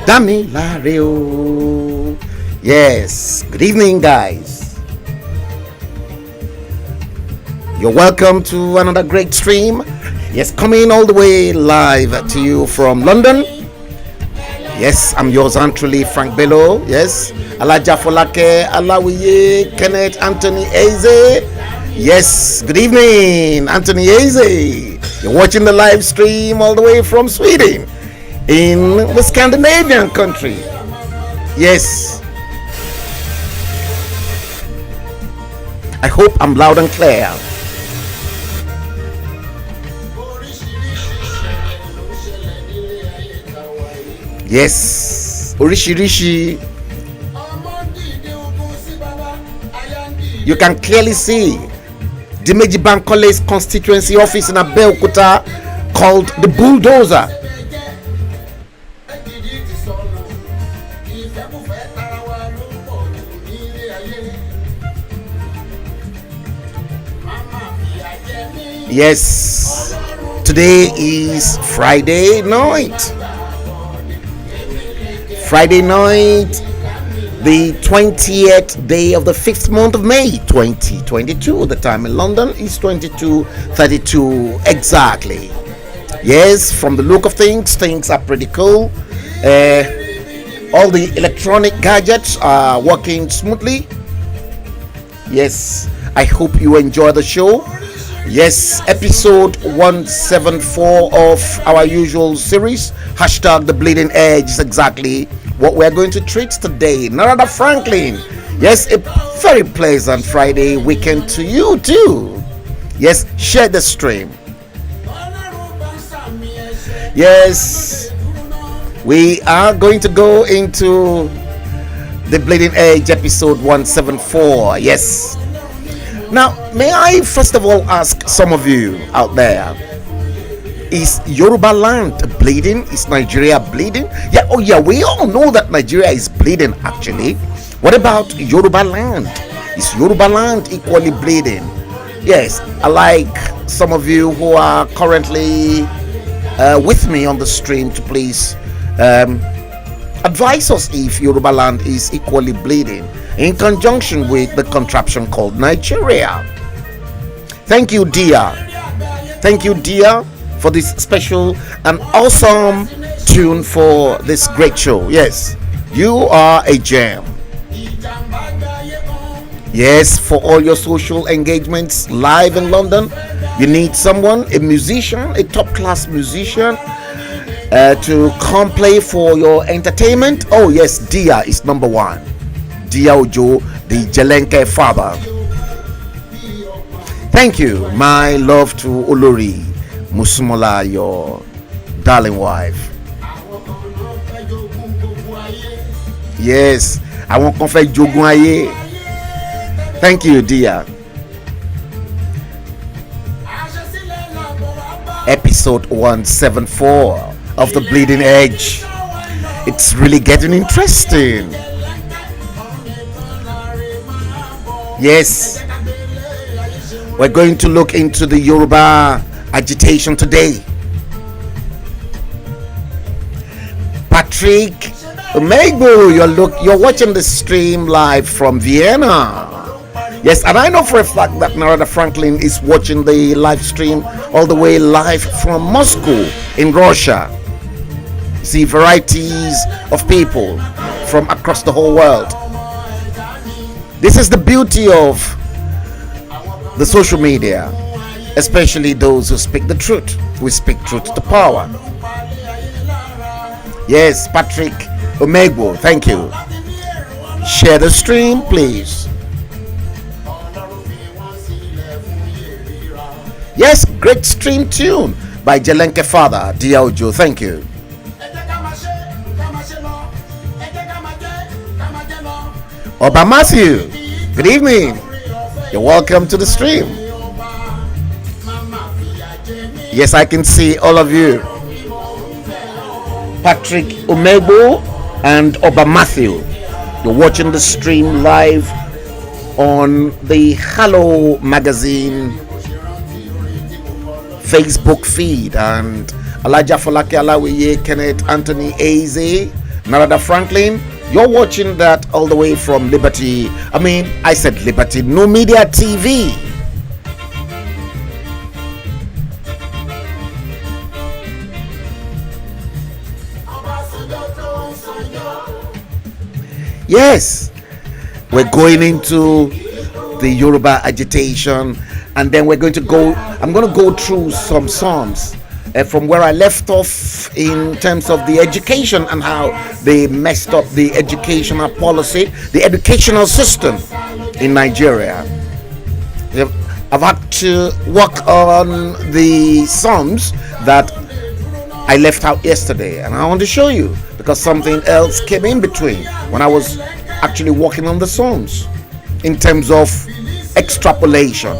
Damilare o. Yes, good evening, guys. You're welcome to another great stream. Yes, coming all the way live to you from London. Yes, I'm yours, truly, Frank Bello. Yes, Alaja Folake, Alawiye, Kenneth Anthony Eze. Yes, good evening, Anthony Eze. You're watching the live stream all the way from Sweden, in the Scandinavian country. Yes, I hope I'm loud and clear. Yes, Orishirishi. You can clearly see the Meji Bankole's constituency office in Abeokuta called the Bulldozer. Yes, today is Friday night. Friday night, the 20th day of the 5th month of May 2022. The time in London is 22:32 exactly. Yes, from the look of things are pretty cool. All the electronic gadgets are working smoothly. Yes, I hope you enjoy the show. Yes, episode 174 of our usual series, hashtag the bleeding edge, is exactly what we're going to treat today. Narada Franklin. Yes, a very pleasant Friday weekend to you too. Yes, share the stream. Yes, we are going to go into the bleeding edge episode 174. Yes. Now, may I first of all ask some of you out there, is Yoruba land bleeding? Is Nigeria bleeding? Yeah, oh yeah, we all know that Nigeria is bleeding actually. What about Yoruba land? Is Yoruba land equally bleeding? Yes, I like some of you who are currently with me on the stream to please advise us if Yoruba land is equally bleeding in conjunction with the contraption called Nigeria. Thank you, dear. Thank you, dear, for this special and awesome tune for this great show. Yes, you are a gem. Yes, for all your social engagements live in London, you need someone, a musician, a top-class musician, to come play for your entertainment. Oh yes, Dia is number one. Dia Ojo, the Jelenke father. Thank you. My love to Olori Musumola, your darling wife. Yes, I won't confess jogun aye. Thank you, dear. Episode 174 of the Bleeding Edge. It's really getting interesting. Yes, we're going to look into the Yoruba agitation today. Patrick Omegbo, you're watching the stream live from Vienna. Yes, and I know for a fact that Narada Franklin is watching the live stream all the way live from Moscow in Russia. See varieties of people from across the whole world. This is the beauty of the social media, especially those who speak the truth. We speak truth to power. Yes, Patrick Omegbo, thank you. Share the stream, please. Yes, great stream tune by Jelenke Father, Diaojo, thank you. Oba Matthew, good evening. You're welcome to the stream. Yes, I can see all of you. Patrick Omegbo and Oba Matthew. You're watching the stream live on the HALLO magazine Facebook feed and Elijah Folake Alawiye, Kenneth Anthony Eze, Narada Franklin. You're watching that all the way from Liberty. I said Liberty, No Media TV. Yes, we're going into the Yoruba agitation, and then I'm going to go through some Psalms from where I left off in terms of the education and how they messed up the educational policy, the educational system in Nigeria. I've had to work on the Psalms that I left out yesterday, and I want to show you because something else came in between when I was actually working on the Psalms in terms of extrapolation.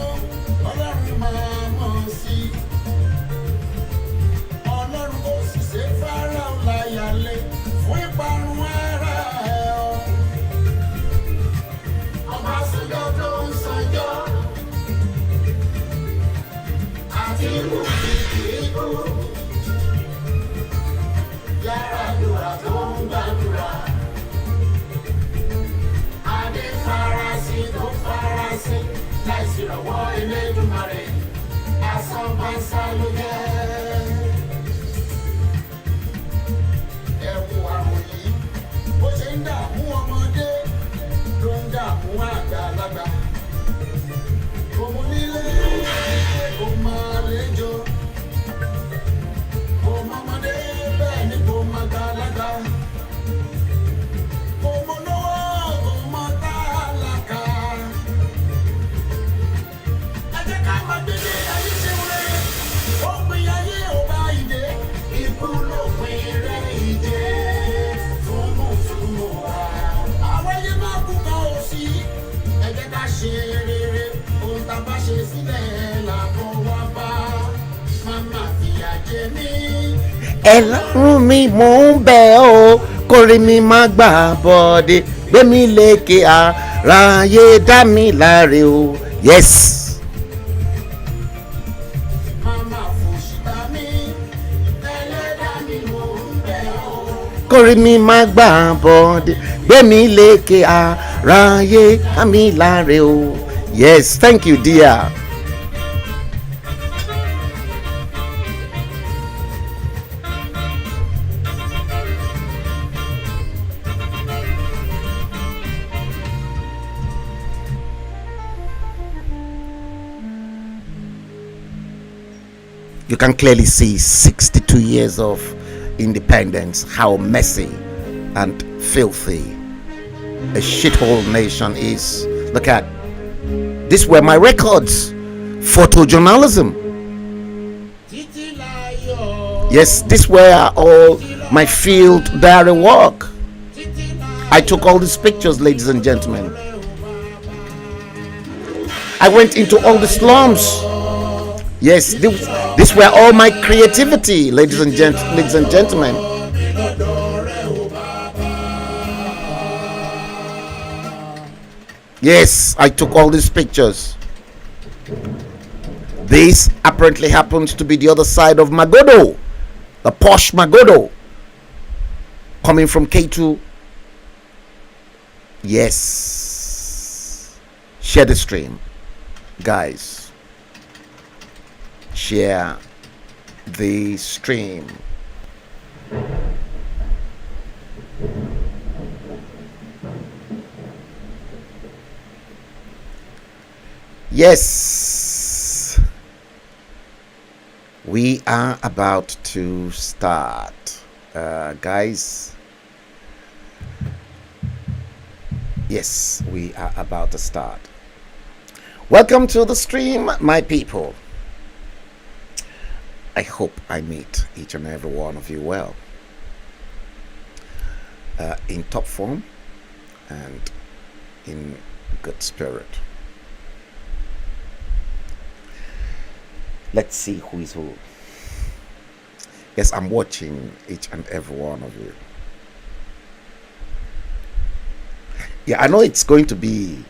Ẹlọ́run mi mò ń bẹ̀ ọ́ kórè mi má gbà bọ́dé gbé mi lékè àráyé dá mi láre o. Yes. Kórè mi má gbà bọ́dé gbé mi lékè àráyé dá mi láre o. Yes, thank you, dear. You can clearly see 62 years of independence, how messy and filthy a shithole nation is. Look at, these were my records. Photojournalism. Yes, these were all my field diary work. I took all these pictures, ladies and gentlemen. I went into all the slums. Yes, these were all my creativity, ladies and gentlemen. Yes, I took all these pictures. This apparently happens to be the other side of Magodo, the posh Magodo, coming from K2. Yes, share the stream, guys. Share the stream. Yes, we are about to start, guys. Yes, we are about to start. Welcome to the stream, my people. I hope I meet each and every one of you well, in top form and in good spirit. Let's see who is who. Yes, I'm watching each and every one of you. Yeah, I know it's going to be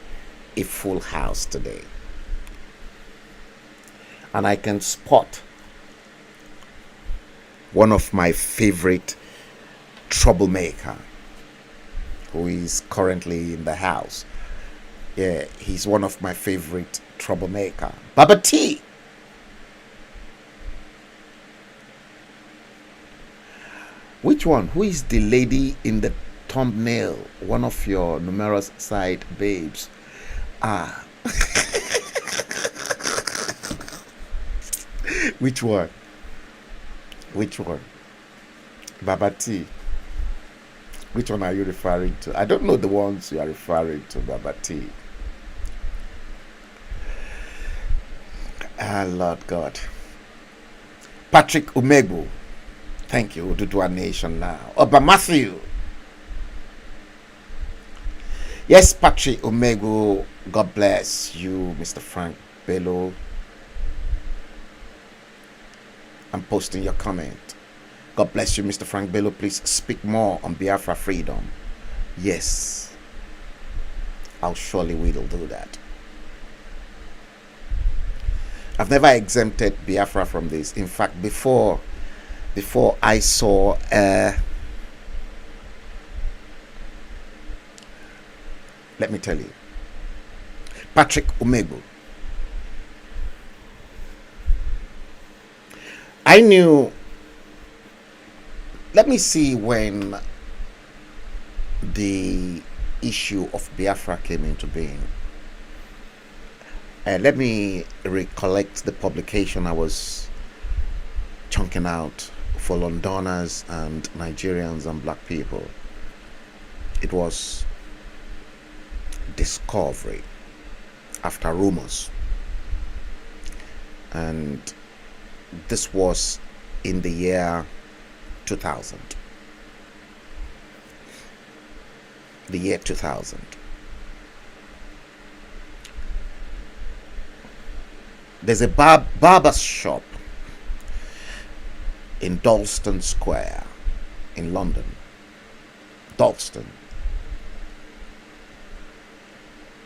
a full house today. And I can spot one of my favorite troublemaker who is currently in the house. Yeah, he's one of my favorite troublemaker. Baba T. Which one? Who is the lady in the thumbnail? One of your numerous side babes. Ah. Which one? Which one? Baba T. Which one are you referring to? I don't know the ones you are referring to, Baba T. Ah, Lord God. Patrick Umegbu. Thank you, Ududua Nation now. Oba Matthew. Yes, Patrick Umegbu. God bless you, Mr. Frank Bello. I'm posting your comment. God bless you, Mr. Frank Bello. Please speak more on Biafra freedom. Yes, I'll surely will do that. I've never exempted Biafra from this. In fact, before I saw let me tell you, Patrick Umegbu. I knew, let me see when the issue of Biafra came into being. Let me recollect the publication I was chunking out for Londoners and Nigerians and black people. It was Discovery After Rumors, and this was in the year 2000. The year 2000. There's a barber shop in Dalston Square in London. Dalston.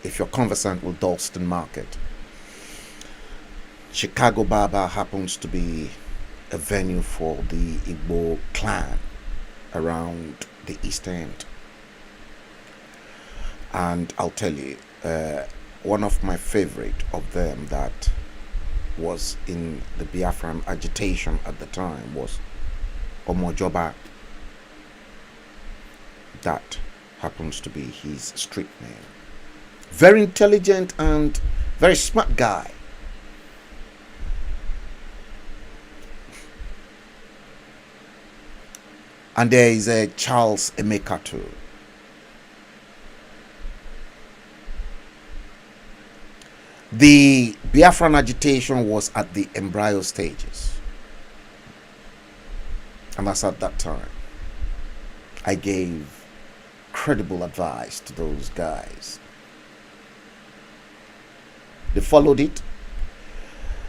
If you're conversant with Dalston Market, Chicago Barber happens to be a venue for the Igbo clan around the East End. And I'll tell you, one of my favorite of them that was in the Biafran agitation at the time was Omojoba. That happens to be his street name. Very intelligent and very smart guy. And there is a Charles Emeka too. The Biafran agitation was at the embryo stages. And as at that time, I gave credible advice to those guys. They followed it.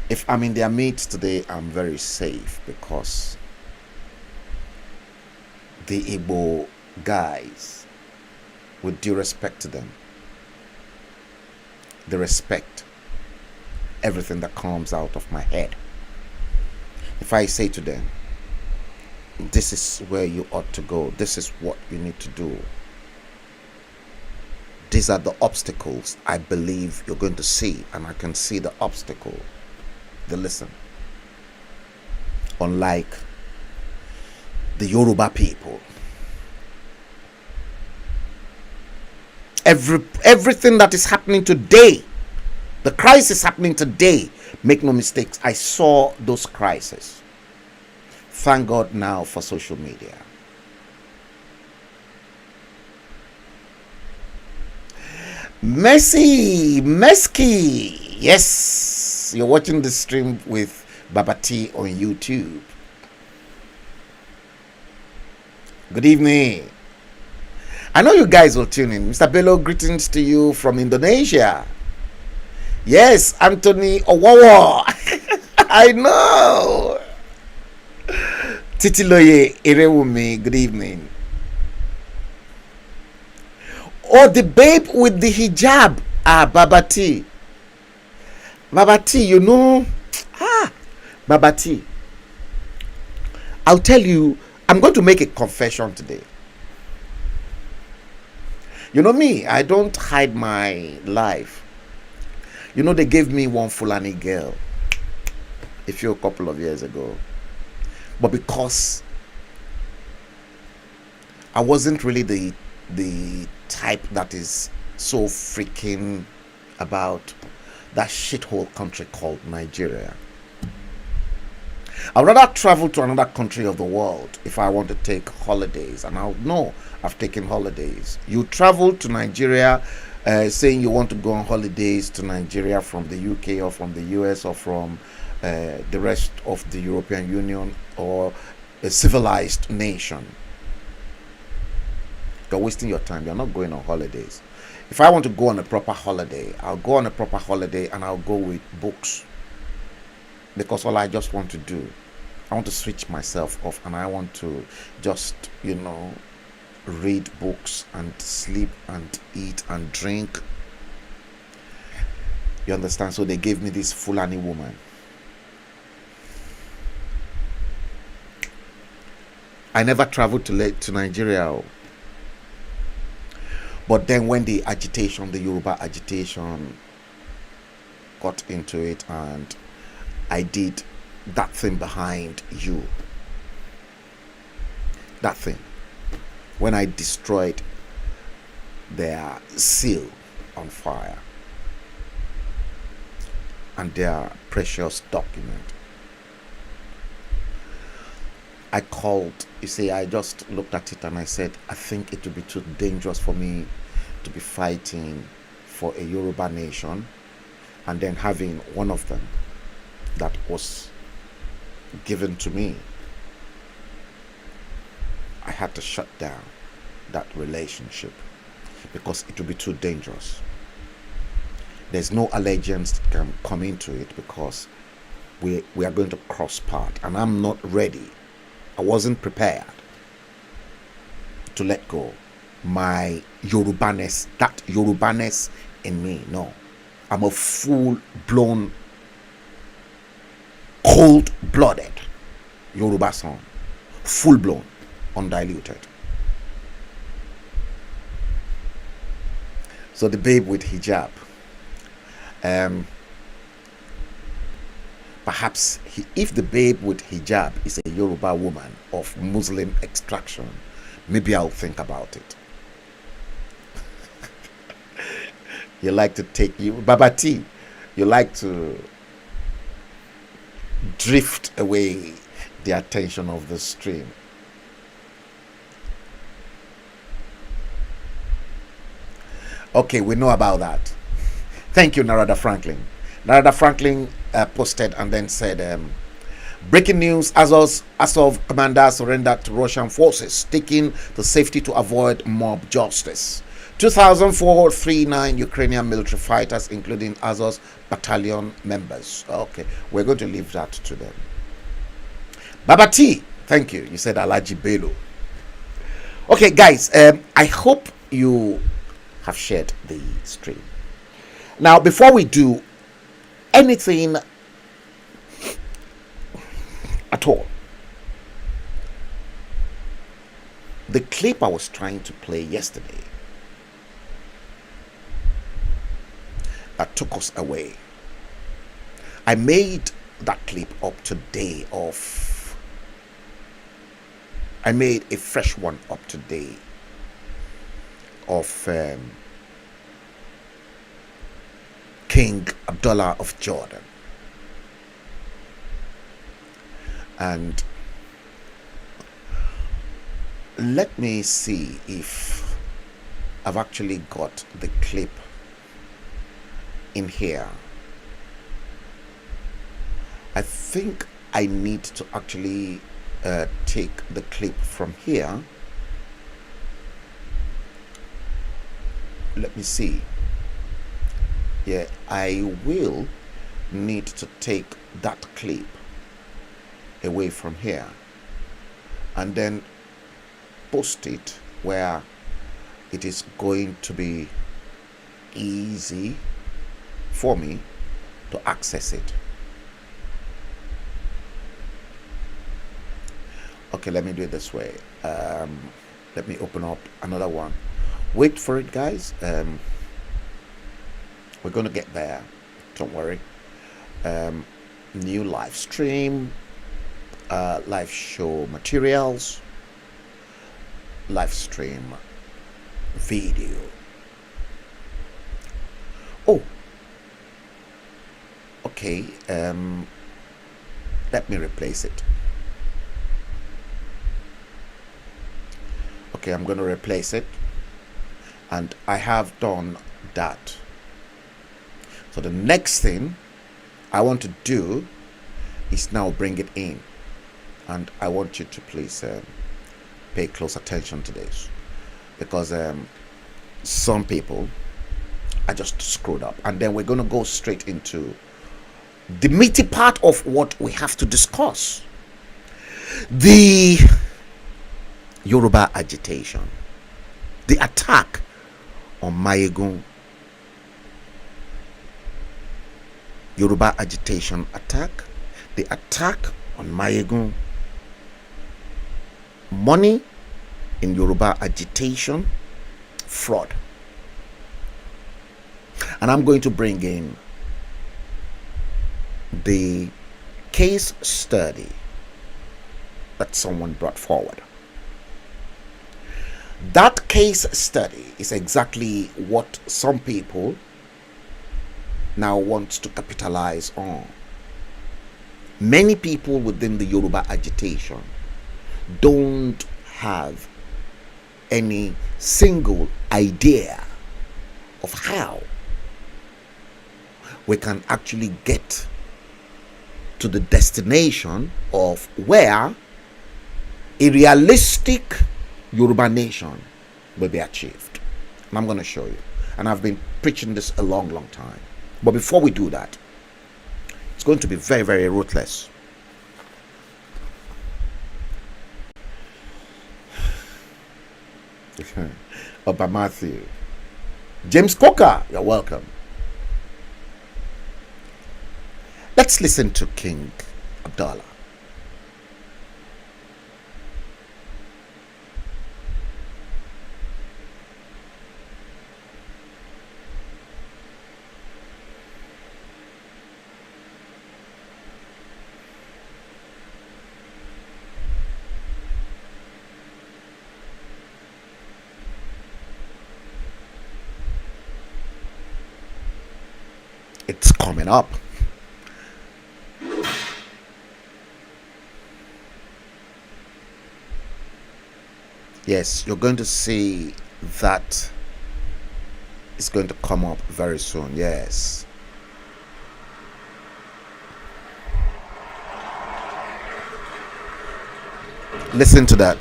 If I'm in their midst today, I'm very safe because the Igbo guys, with due respect to them, they respect everything that comes out of my head. If I say to them, this is where you ought to go, this is what you need to do, these are the obstacles I believe you're going to see, and I can see the obstacle, they listen. Unlike the Yoruba people, everything that is happening today, the crisis happening today, make no mistakes, I saw those crises. Thank God now for social media. Mesky, yes, you're watching the stream with Baba T on YouTube. Good evening. I know you guys will tune in. Mr. Bello, greetings to you from Indonesia. Yes, Anthony Owawa. I know. Titiloye Irewumi, good evening. Oh, the babe with the hijab. Baba T. Baba T, you know. Baba T. I'll tell you, I'm going to make a confession today. You know me, I don't hide my life. You know, they gave me one Fulani girl a couple of years ago. But because I wasn't really the type that is so freaking about that shithole country called Nigeria. I'd rather travel to another country of the world if I want to take holidays, and I'll know I've taken holidays. You travel to Nigeria, saying you want to go on holidays to Nigeria from the UK or from the US or from the rest of the European Union or a civilized nation. You're wasting your time. You're not going on holidays. If I want to go on a proper holiday, I'll go on a proper holiday and I'll go with books. Because all I just want to do, I want to switch myself off and I want to just, read books and sleep and eat and drink. You understand? So they gave me this Fulani woman. I never traveled to Nigeria. But then when the Yoruba agitation got into it, and I did that thing behind you. That thing. When I destroyed their seal on fire and their precious document. I called, I just looked at it and I said, I think it would be too dangerous for me to be fighting for a Yoruba nation and then having one of them that was given to me. I had to shut down that relationship because it would be too dangerous. There's no allegiance that can come into it because we are going to cross path, and I'm not ready. I wasn't prepared to let go my Yorubaness, that Yorubaness in me. No, I'm a full-blown, cold-blooded Yoruba son, full-blown, undiluted. So the babe with hijab, perhaps if the babe with hijab is a Yoruba woman of Muslim extraction, maybe I'll think about it. You like to take Babati, you like to drift away the attention of the stream. Okay, we know about that. Thank you, Narada Franklin. Narada Franklin posted and then said, breaking news, Azov commander surrendered to Russian forces, taking the safety to avoid mob justice. 2,439 Ukrainian military fighters, including Azov's battalion members. Okay, we're going to leave that to them. Babati, thank you. You said Alaji Bello. Okay, guys, I hope you have shared the stream. Now, before we do anything at all, the clip I was trying to play yesterday that took us away, I made that clip up today I made a fresh one up today of King Abdullah of Jordan. And let me see if I've actually got the clip in here. I think I need to actually take the clip from here. Let me see. Yeah, I will need to take that clip away from here and then post it where it is going to be easy for me to access it. Okay, let me do it this way. Let me open up another one. Wait for it, guys. We're going to get there. Don't worry. New live stream, live show materials, live stream video. Oh, okay. Let me replace it. Okay, I'm going to replace it, and I have done that. So the next thing I want to do is now bring it in, and I want you to please pay close attention to this, because some people are just screwed up. And then we're going to go straight into the meaty part of what we have to discuss: the Yoruba agitation, the attack on Mayegun. Yoruba agitation attack, the attack on Mayegun, money in Yoruba agitation, fraud. And I'm going to bring in the case study that someone brought forward. That case study is exactly what some people now wants to capitalize on. Many people within the Yoruba agitation don't have any single idea of how we can actually get to the destination of where a realistic Yoruba nation will be achieved. And I'm going to show you. And I've been preaching this a long, long time. But before we do that, it's going to be very, very ruthless. Oba Matthew. James Coker, you're welcome. Let's listen to King Abdallah. It's coming up. Yes, you're going to see that it's going to come up very soon. Yes. Listen to that.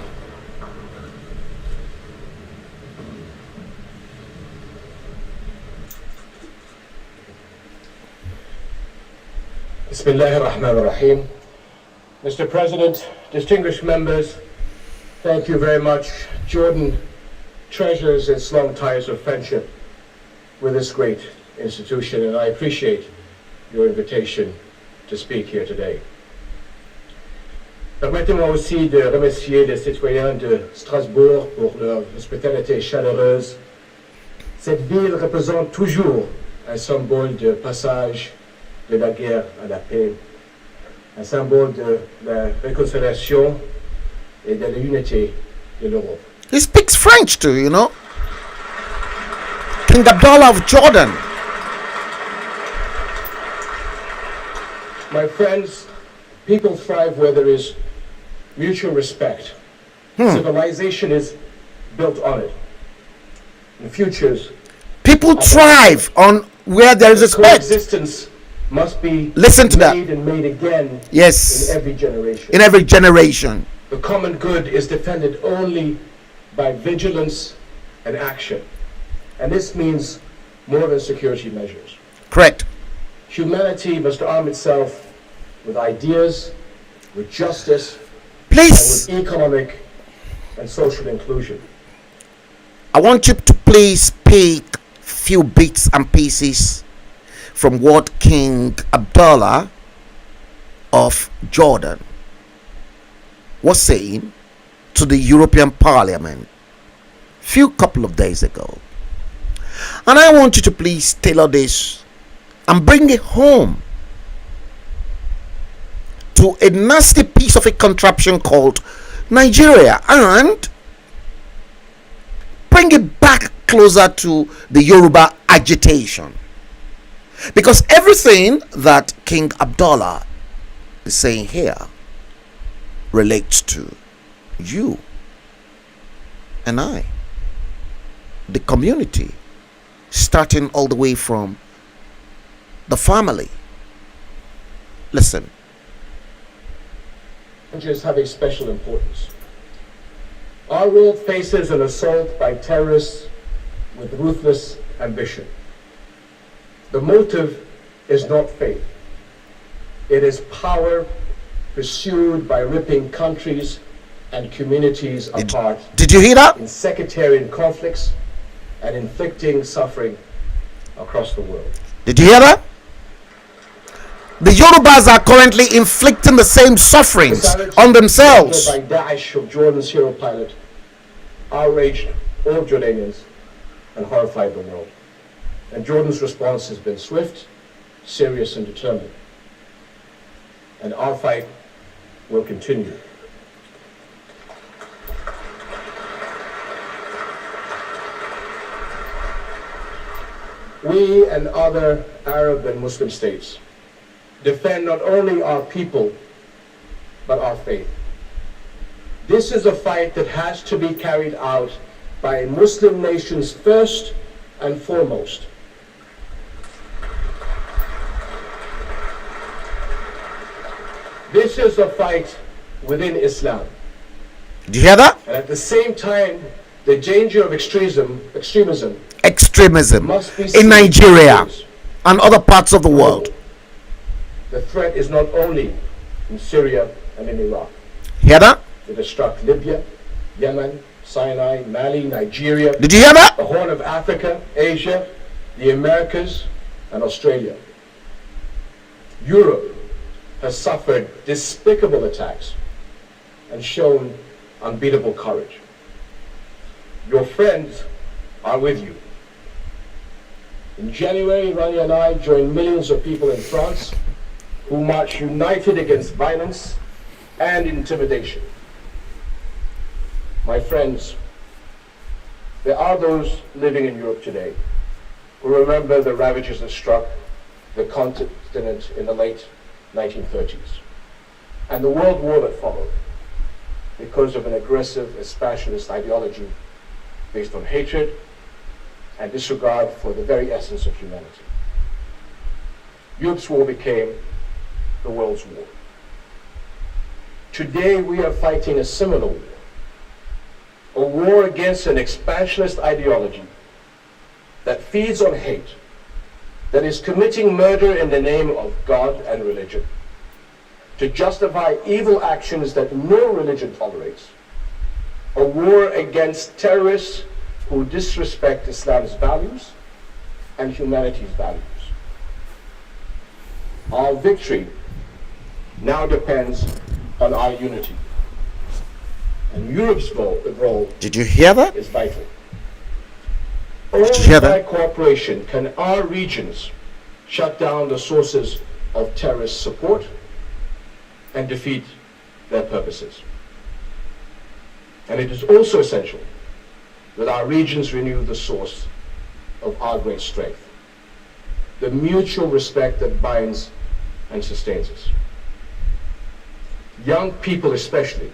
Bismillahir Rahmanir Rahim. Mr. President, distinguished members, thank you very much. Jordan treasures its long ties of friendship with this great institution, and I appreciate your invitation to speak here today. Permettez-moi aussi de remercier les citoyens de Strasbourg pour leur hospitalité chaleureuse. Cette ville représente toujours un symbole de passage de la guerre à la paix, un symbole de la réconciliation et de l'unité de l'Europe. He speaks French too, you know. King Abdallah of Jordan. My friends, people thrive where there is mutual respect. Civilization is built on it. And futures. People thrive on where there is respect. Coexistence must be Listen to that. made and made again. Yes. In every generation. In every generation. The common good is defended only by vigilance and action. And this means more than security measures. Correct. Humanity must arm itself with ideas, with justice, Please, and with economic and social inclusion. I want you to please pick few bits and pieces from what King Abdallah of Jordan was saying to the European Parliament few couple of days ago. And I want you to please tailor this and bring it home to a nasty piece of a contraption called Nigeria, and bring it back closer to the Yoruba agitation. Because everything that King Abdullah is saying here relates to you and I, the community, starting all the way from the family. Listen. Challenges have a special importance. Our world faces an assault by terrorists with ruthless ambition. The motive is not faith. It is power pursued by ripping countries and communities apart. Did you hear that? In sectarian conflicts and inflicting suffering across the world. Did you hear that? The Yorubas are currently inflicting the same sufferings on themselves. By Daesh of Jordan's hero pilot outraged all Jordanians and horrified the world. And Jordan's response has been swift, serious, and determined. And our fight will continue. We and other Arab and Muslim states defend not only our people, but our faith. This is a fight that has to be carried out by Muslim nations first and foremost. This is a fight within Islam. Did you hear that? And at the same time, the danger of extremism must be in Nigeria and other parts of the world. The threat is not only in Syria and in Iraq. Hear that? It has struck Libya, Yemen, Sinai, Mali, Nigeria. Did you hear that? The Horn of Africa, Asia, the Americas, and Australia. Europe has suffered despicable attacks and shown unbeatable courage. Your friends are with you. In January, Rani and I joined millions of people in France who marched united against violence and intimidation. My friends, there are those living in Europe today who remember the ravages that struck the continent in the late 1930s and the world war that followed because of an aggressive expansionist ideology based on hatred and disregard for the very essence of humanity. Europe's war became the world's war. Today we are fighting a similar war, a war against an expansionist ideology that feeds on hate, that is committing murder in the name of God and religion, to justify evil actions that no religion tolerates, a war against terrorists who disrespect Islam's values and humanity's values. Our victory now depends on our unity. And Europe's role Did you hear that? is vital. Did you hear Only by that? cooperation can our regions shut down the sources of terrorist support and defeat their purposes. And it is also essential that our regions renew the source of our great strength, the mutual respect that binds and sustains us. Young people especially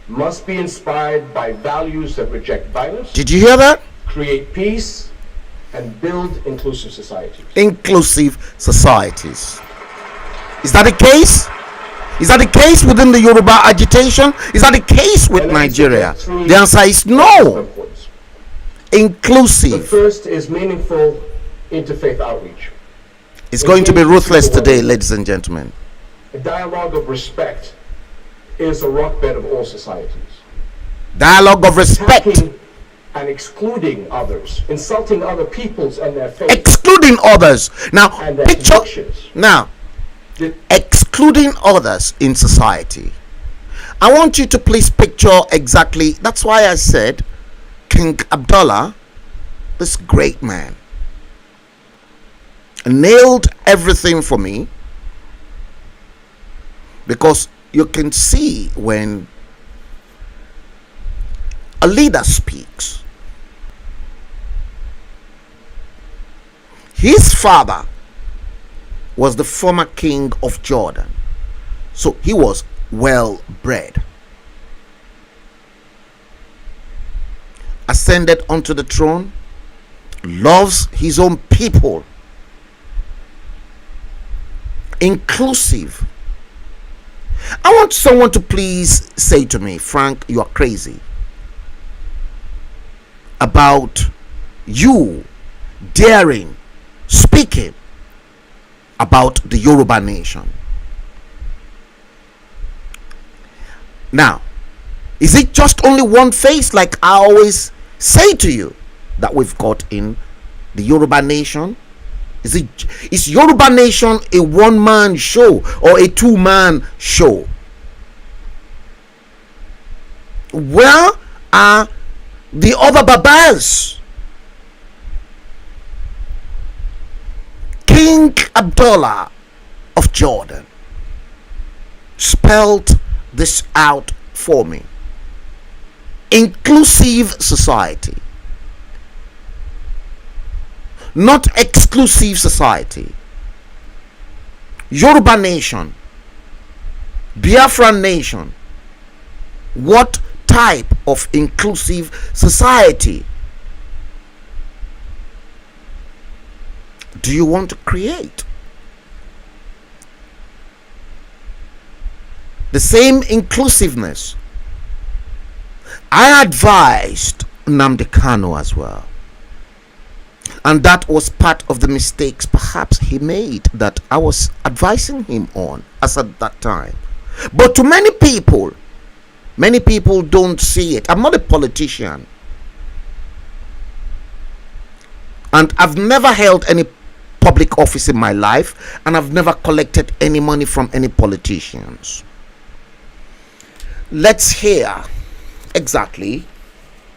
must be inspired by values that reject violence, Did you hear that? create peace, and build inclusive societies. Inclusive societies. Is that the case? Is that the case within the Yoruba agitation? Is that the case with Nigeria? The answer is no. The Inclusive. first is meaningful interfaith outreach. It's going to be ruthless today, ladies and gentlemen. A dialogue of respect is a rockbed of all societies. Dialogue of respect. Attacking and excluding others, insulting other peoples and their faith Excluding others. Now, and their picture. convictions. Now, The- excluding others in society I want you to please picture exactly. That's why I said King Abdullah, this great man, nailed everything for me, because you can see when a leader speaks. His father was the former king of Jordan, so he was well bred. Ascended onto the throne, loves his own people, inclusive. I want someone to please say to me, Frank, you are crazy about you daring speaking about the Yoruba nation. Now, is it just only one face, like I always say to you, that we've got in the Yoruba nation? Is Yoruba nation a one-man show or a two-man show? Where are the other Babas? King Abdullah of Jordan spelled this out for me. Inclusive society, not exclusive society. Yoruba nation, Biafran nation, what type of inclusive society do you want to create? The same inclusiveness I advised Nnamdi Kanu as well, and that was part of the mistakes perhaps he made that I was advising him on as at that time. But to many people don't see it. I'm not a politician, and I've never held any public office in my life, and I've never collected any money from any politicians. Let's hear exactly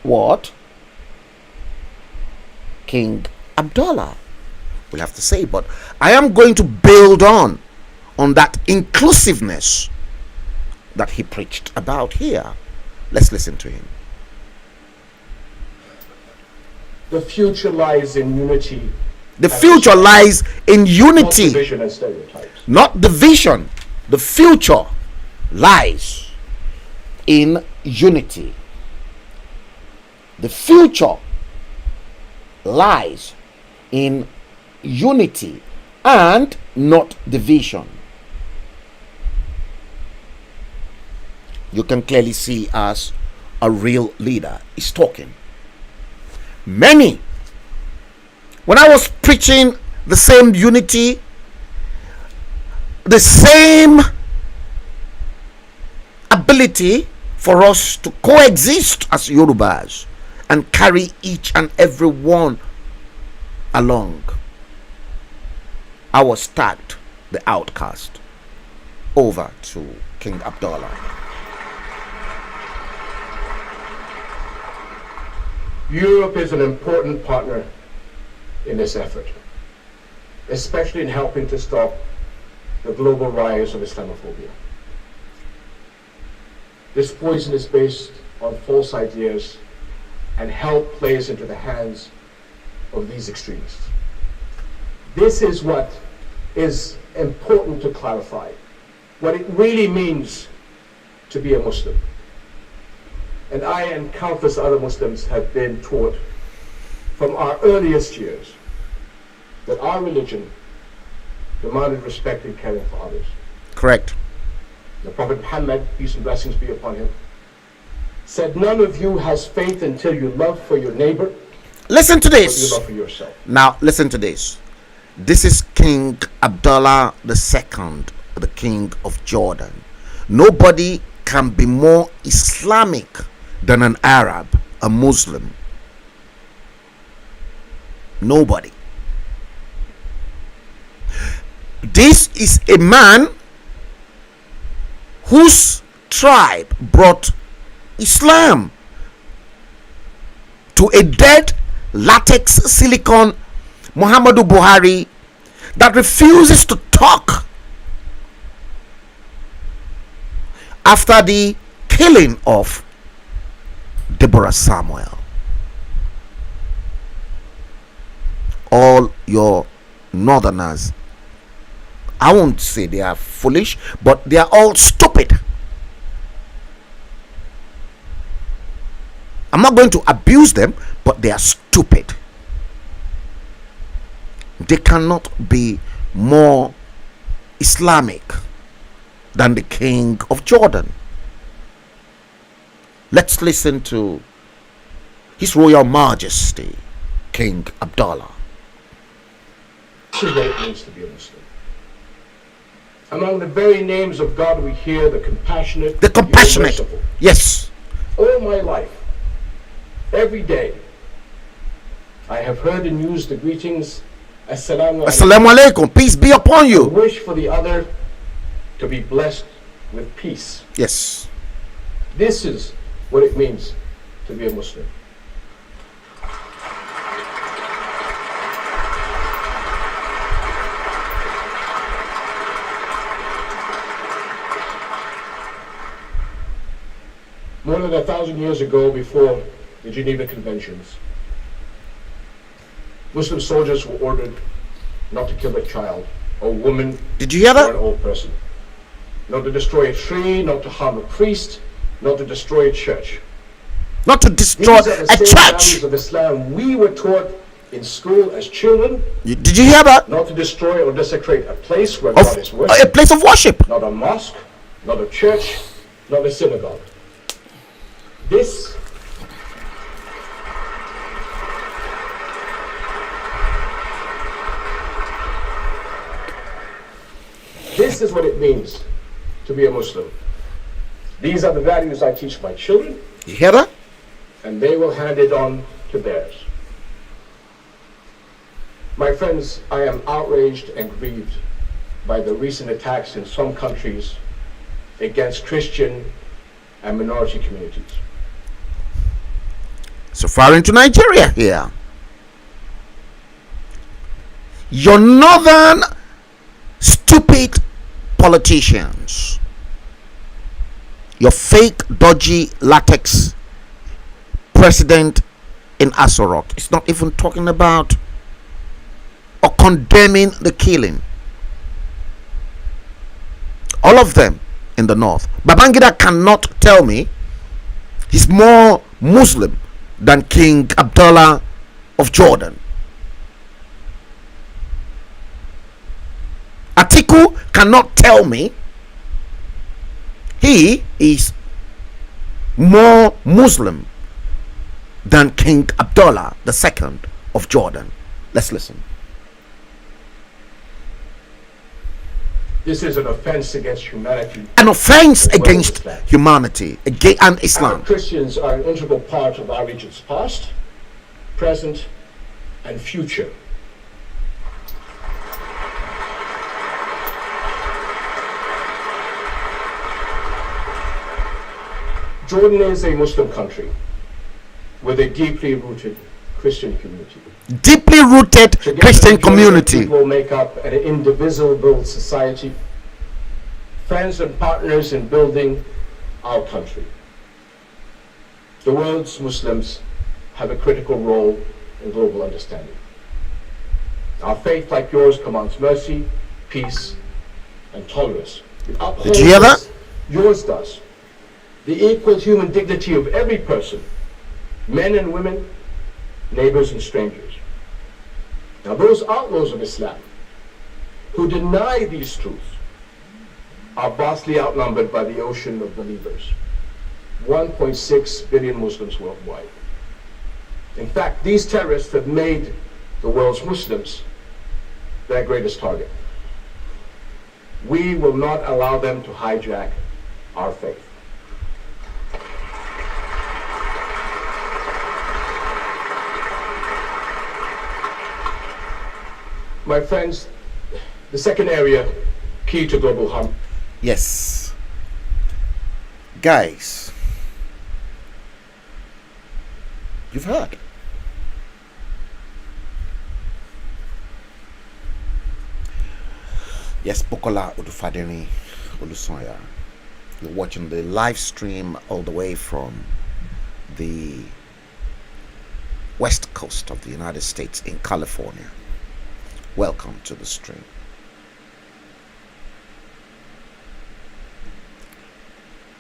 what King Abdullah will have to say, but I am going to build on that inclusiveness that he preached about here. Let's listen to him. The future lies in unity. The future lies in unity, not division and stereotypes. Not division. The future lies in unity. The future lies in unity and not division. You can clearly see as a real leader is talking. Many, when I was preaching the same unity, the same ability for us to coexist as Yorubas and carry each and every one along, I was tagged the outcast over to King Abdullah. Europe is an important partner in this effort, especially in helping to stop the global rise of Islamophobia. This poison is based on false ideas, and help plays into the hands of these extremists. This is what is important to clarify, what it really means to be a Muslim. And I and countless other Muslims have been taught from our earliest years that our religion demanded respect and caring for others. Correct. The Prophet Muhammad, peace and blessings be upon him, said, none of you has faith until you love for your neighbor. Listen to this. You love for yourself. Now, listen to this. This is King Abdullah II, the king of Jordan. Nobody can be more Islamic than an Arab, a Muslim. Nobody. This is a man whose tribe brought Islam to a dead latex silicon Muhammadu Buhari that refuses to talk after the killing of Deborah Samuel. All your northerners, I won't say they are foolish, but they are all stupid. I'm not going to abuse them, but they are stupid. They cannot be more Islamic than the king of Jordan. Let's listen to His Royal Majesty, King Abdullah. This is what it means to be a Muslim. Among the very names of God we hear the compassionate. The compassionate. Yes. All my life, every day, I have heard and used the greetings, Assalamu alaikum, peace be upon you. I wish for the other to be blessed with peace. Yes. This is what it means to be a Muslim. More than 1,000 years ago, before the Geneva Conventions, Muslim soldiers were ordered not to kill a child, or woman, did you hear that? Or an old person, not to destroy a tree, not to harm a priest, not to destroy a church. Not to destroy a church. Values of Islam we were taught in school as children. Did you hear that? Not to destroy or desecrate a place where God is worshipped. A place of worship. Not a mosque, not a church, not a synagogue. This is what it means to be a Muslim. These are the values I teach my children. You hear that? And they will hand it on to theirs. My friends, I am outraged and grieved by the recent attacks in some countries against Christian and minority communities. So far into Nigeria here. Your northern stupid politicians, your fake dodgy latex president in Asorok is not even talking about or condemning the killing. All of them in the north. Babangida cannot tell me he's more Muslim than King Abdullah of Jordan. Atiku cannot tell me he is more Muslim than King Abdullah II of Jordan. Let's listen. This is an offense against humanity. An offense against humanity and Islam. Christians are an integral part of our region's past, present, and future. Jordan is a Muslim country with a deeply rooted Christian community. Deeply rooted Together, Christian community. People make up an indivisible society, friends and partners in building our country. The world's Muslims have a critical role in global understanding. Our faith, like yours, commands mercy, peace, and tolerance. Did you hear that? Yours does. The equal human dignity of every person, men and women, neighbors and strangers. Now those outlaws of Islam who deny these truths are vastly outnumbered by the ocean of believers. 1.6 billion Muslims worldwide. In fact, these terrorists have made the world's Muslims their greatest target. We will not allow them to hijack our faith. My friends, the second area key to global harm. Yes. Guys, you've heard. Yes, Bukola Odufadeni Olusoya. You're watching the live stream all the way from the west coast of the United States in California. Welcome to the stream.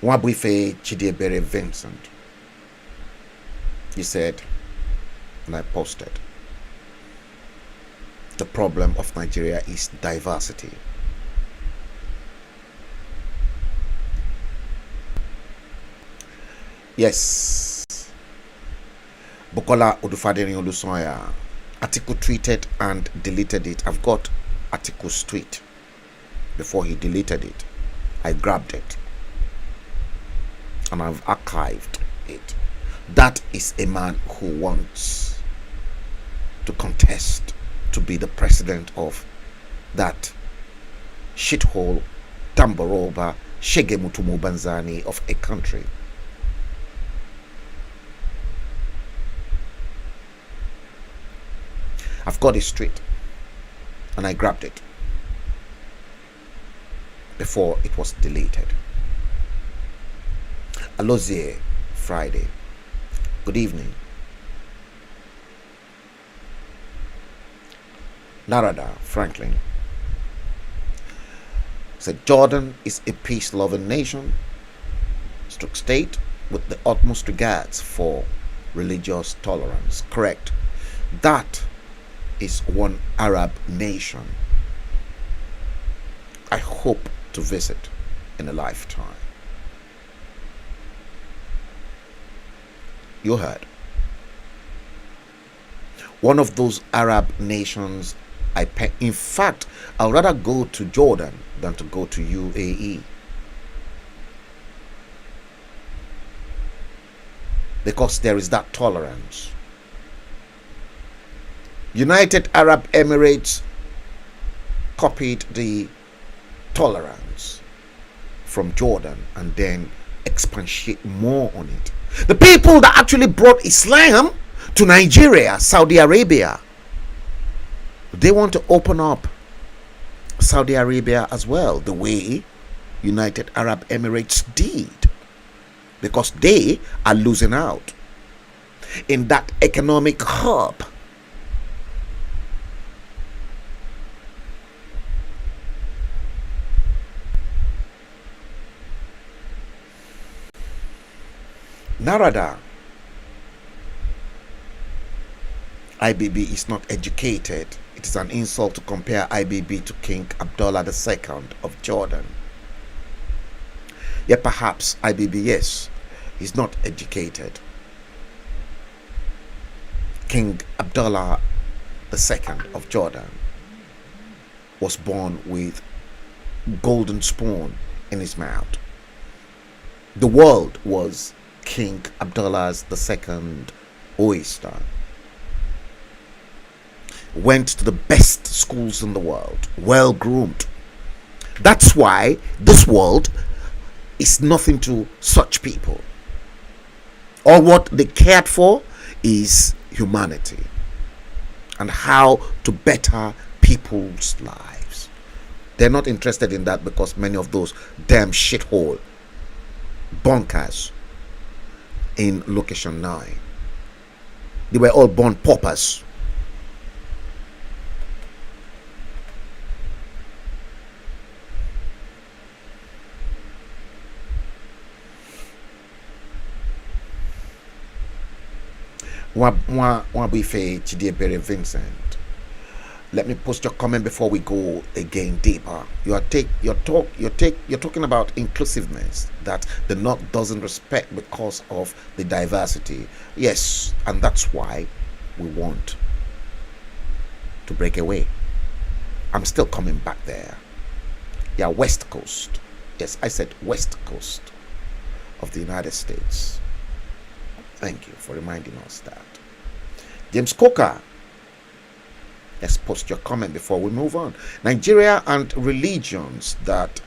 Wabuife Chidiebere Vincent. He said, and I posted, the problem of Nigeria is diversity. Yes, Bukola Odufadeni Olusoya article tweeted and deleted it. I've got article's tweet before he deleted it. I grabbed it and I've archived it. That is a man who wants to contest to be the president of that shithole Tamboroba Shegemutumu Banzani of a country. I've got it straight and I grabbed it before it was deleted. Alozie Friday. Good evening. Narada Franklin said Jordan is a peace-loving nation, stroke state with the utmost regards for religious tolerance. Correct. That is one Arab nation I hope to visit in a lifetime. You heard. One of those Arab nations in fact, I'd rather go to Jordan than to go to UAE. Because there is that tolerance. United Arab Emirates copied the tolerance from Jordan and then expatiate more on it. The people that actually brought Islam to Nigeria, Saudi Arabia, they want to open up Saudi Arabia as well, the way United Arab Emirates did, because they are losing out in that economic hub. Narada, IBB is not educated. It is an insult to compare IBB to King Abdullah II of Jordan. Yet perhaps IBB, yes, is not educated. King Abdullah II of Jordan was born with golden spoon in his mouth. The world was King Abdullah's II oyster. Went to the best schools in the world, well groomed. That's why this world is nothing to such people. All what they cared for is humanity and how to better people's lives. They're not interested in that because many of those damn shithole bunkers in location 9, they were all born paupers. Wabuife Chidiebere Vincent, let me post your comment before we go again deeper. You're talking about inclusiveness, that the North doesn't respect because of the diversity. Yes, and that's why we want to break away. I'm still coming back there. Yeah, West Coast. Yes, I said West Coast of the United States. Thank you for reminding us that. James Coker, let's post your comment before we move on. Nigeria and religions that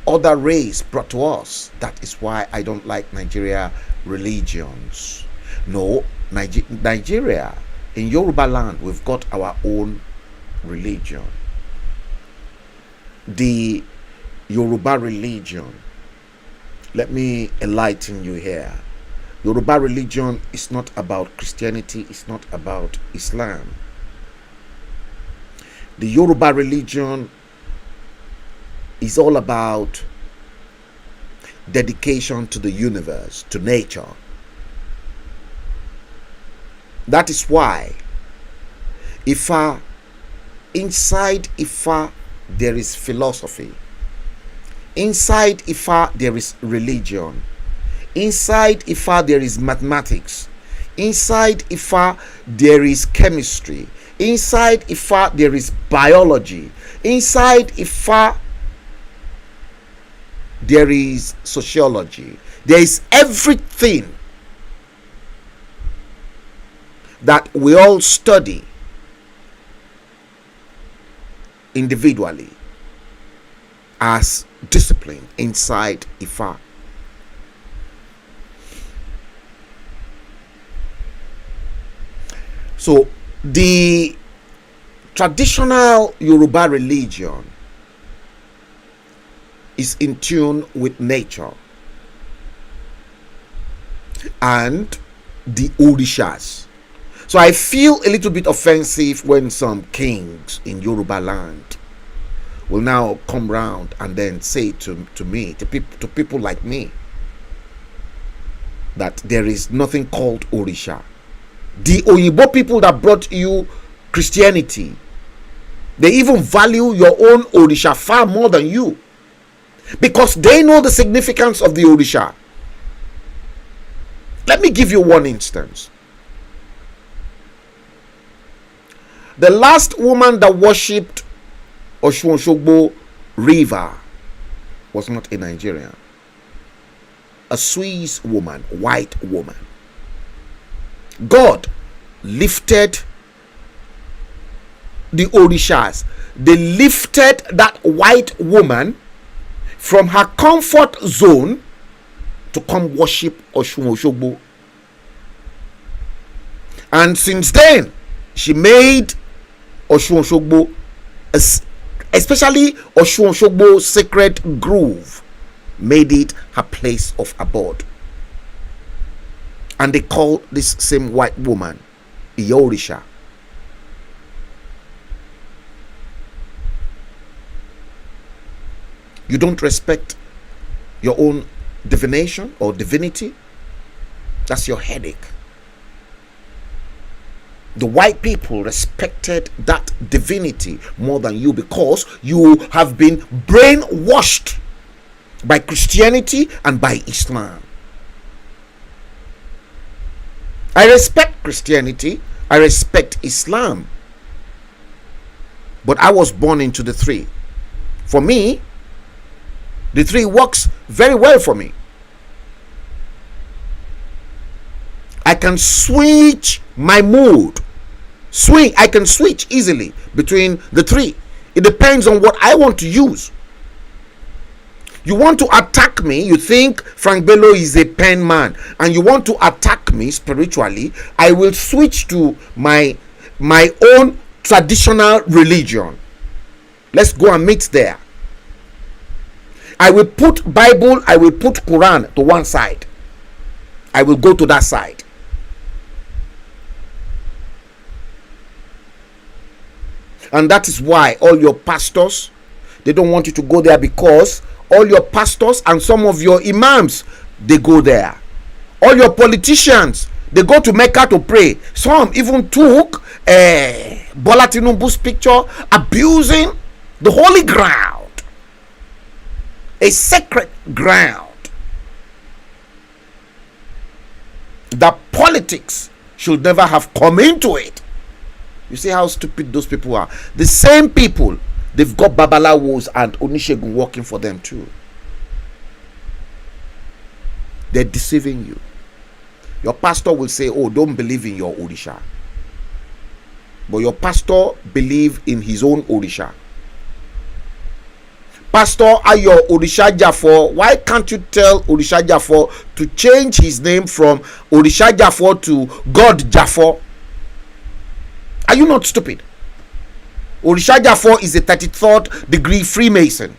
other race brought to us. That is why I don't like Nigeria religions. No, Nigeria, in Yoruba land, we've got our own religion. The Yoruba religion, let me enlighten you here. Yoruba religion is not about Christianity, it's not about Islam. The Yoruba religion is all about dedication to the universe, to nature. That is why inside Ifa there is philosophy. Inside Ifa there is religion. Inside Ifa there is mathematics. Inside Ifa there is chemistry. Inside Ifa there is biology. Inside Ifa there is sociology. There is everything that we all study individually as discipline inside Ifa. So the traditional Yoruba religion is in tune with nature and the Orishas. So I feel a little bit offensive when some kings in Yoruba land will now come round and then say to people like me, that there is nothing called Orisha. The Oyibo people that brought you Christianity, they even value your own Orisha far more than you, because they know the significance of the Orisha. Let me give you one instance. The last woman that worshipped Osun-Osogbo River was not a Nigerian. A Swiss woman, white woman. God lifted the Orishas. They lifted that white woman from her comfort zone to come worship Osun-Osogbo. And since then, she made Osun-Osogbo, especially Osun-Osogbo sacred grove, made it her place of abode. And they call this same white woman Iyorisha. You don't respect your own divination or divinity? That's your headache. The white people respected that divinity more than you, because you have been brainwashed by Christianity and by Islam. I respect Christianity, I respect Islam, but I was born into the three. For me, the three works very well for me. I can switch my mood. I can switch easily between the three. It depends on what I want to use. You want to attack me, you think Frank Bello is a pen man, and you want to attack me spiritually, I will switch to my own traditional religion. Let's go and meet there. I will put Bible, I will put Quran to one side. I will go to that side. And that is why all your pastors, they don't want you to go there, because all your pastors and some of your imams, they go there. All your politicians, they go to Mecca to pray. Some even took Bola Tinubu's picture abusing the holy ground, a sacred ground. That politics should never have come into it. You see how stupid those people are. The same people, they've got Babalawos and Onishegun working for them too. They're deceiving you. Your pastor will say, oh, don't believe in your Orisha. But your pastor believe in his own Orisha. Pastor Ayo Orisha Jafo, why can't you tell Orisha Jafo to change his name from Orisha Jafo to God Jafo? Are you not stupid? Orisha Jafo is a 33rd degree Freemason.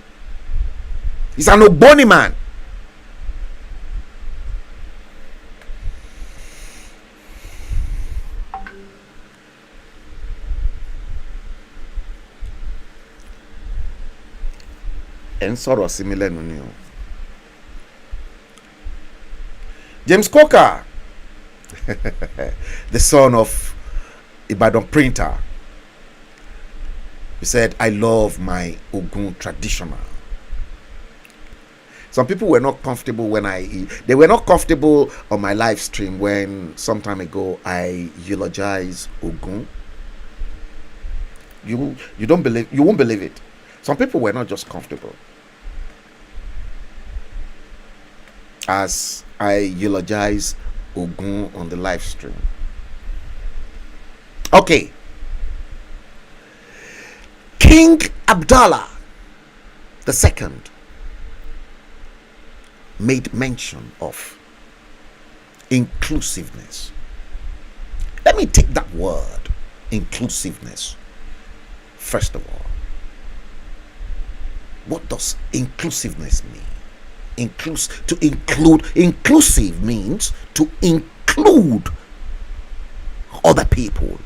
He's an Ogboni man. And sọ̀rọ̀ sí mi lẹ́nu ni o. James Coker, the son of Ibadan printer, he said, I love my Ogun traditional. Some people were not comfortable they were not comfortable on my live stream when some time ago I eulogized Ogun. You won't believe it. Some people were not just comfortable as I eulogize Ogun on the live stream. Okay. King Abdallah II made mention of inclusiveness. Let me take that word, inclusiveness, first of all. What does inclusiveness mean? Inclusive means to include other people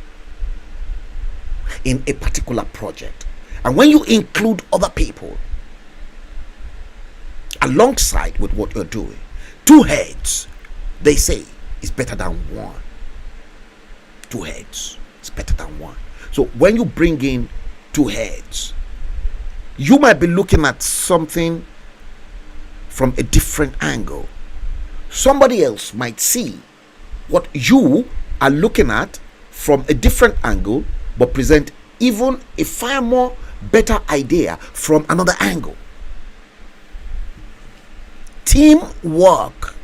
in a particular project. And when you include other people alongside with what you're doing, two heads, they say, is better than one. Two heads is better than one. So when you bring in two heads, you might be looking at something from a different angle. Somebody else might see what you are looking at from a different angle, but present even a far more better idea from another angle. Teamwork.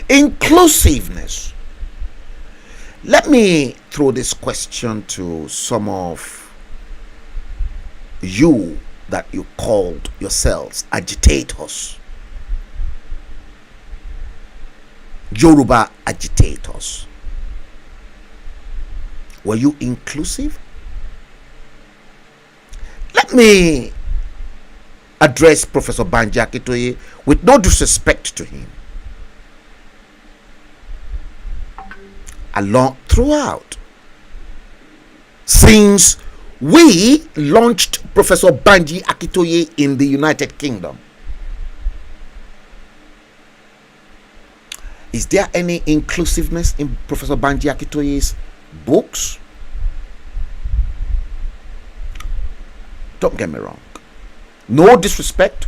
Inclusiveness. Let me throw this question to some of you that you called yourselves agitators, Yoruba agitators. Were you inclusive? Let me address Professor Banji Akintoye with no disrespect to him. Throughout, since we launched Professor Banji Akintoye in the United Kingdom, is there any inclusiveness in Professor Banji Akintoye's books? Don't get me wrong. No disrespect.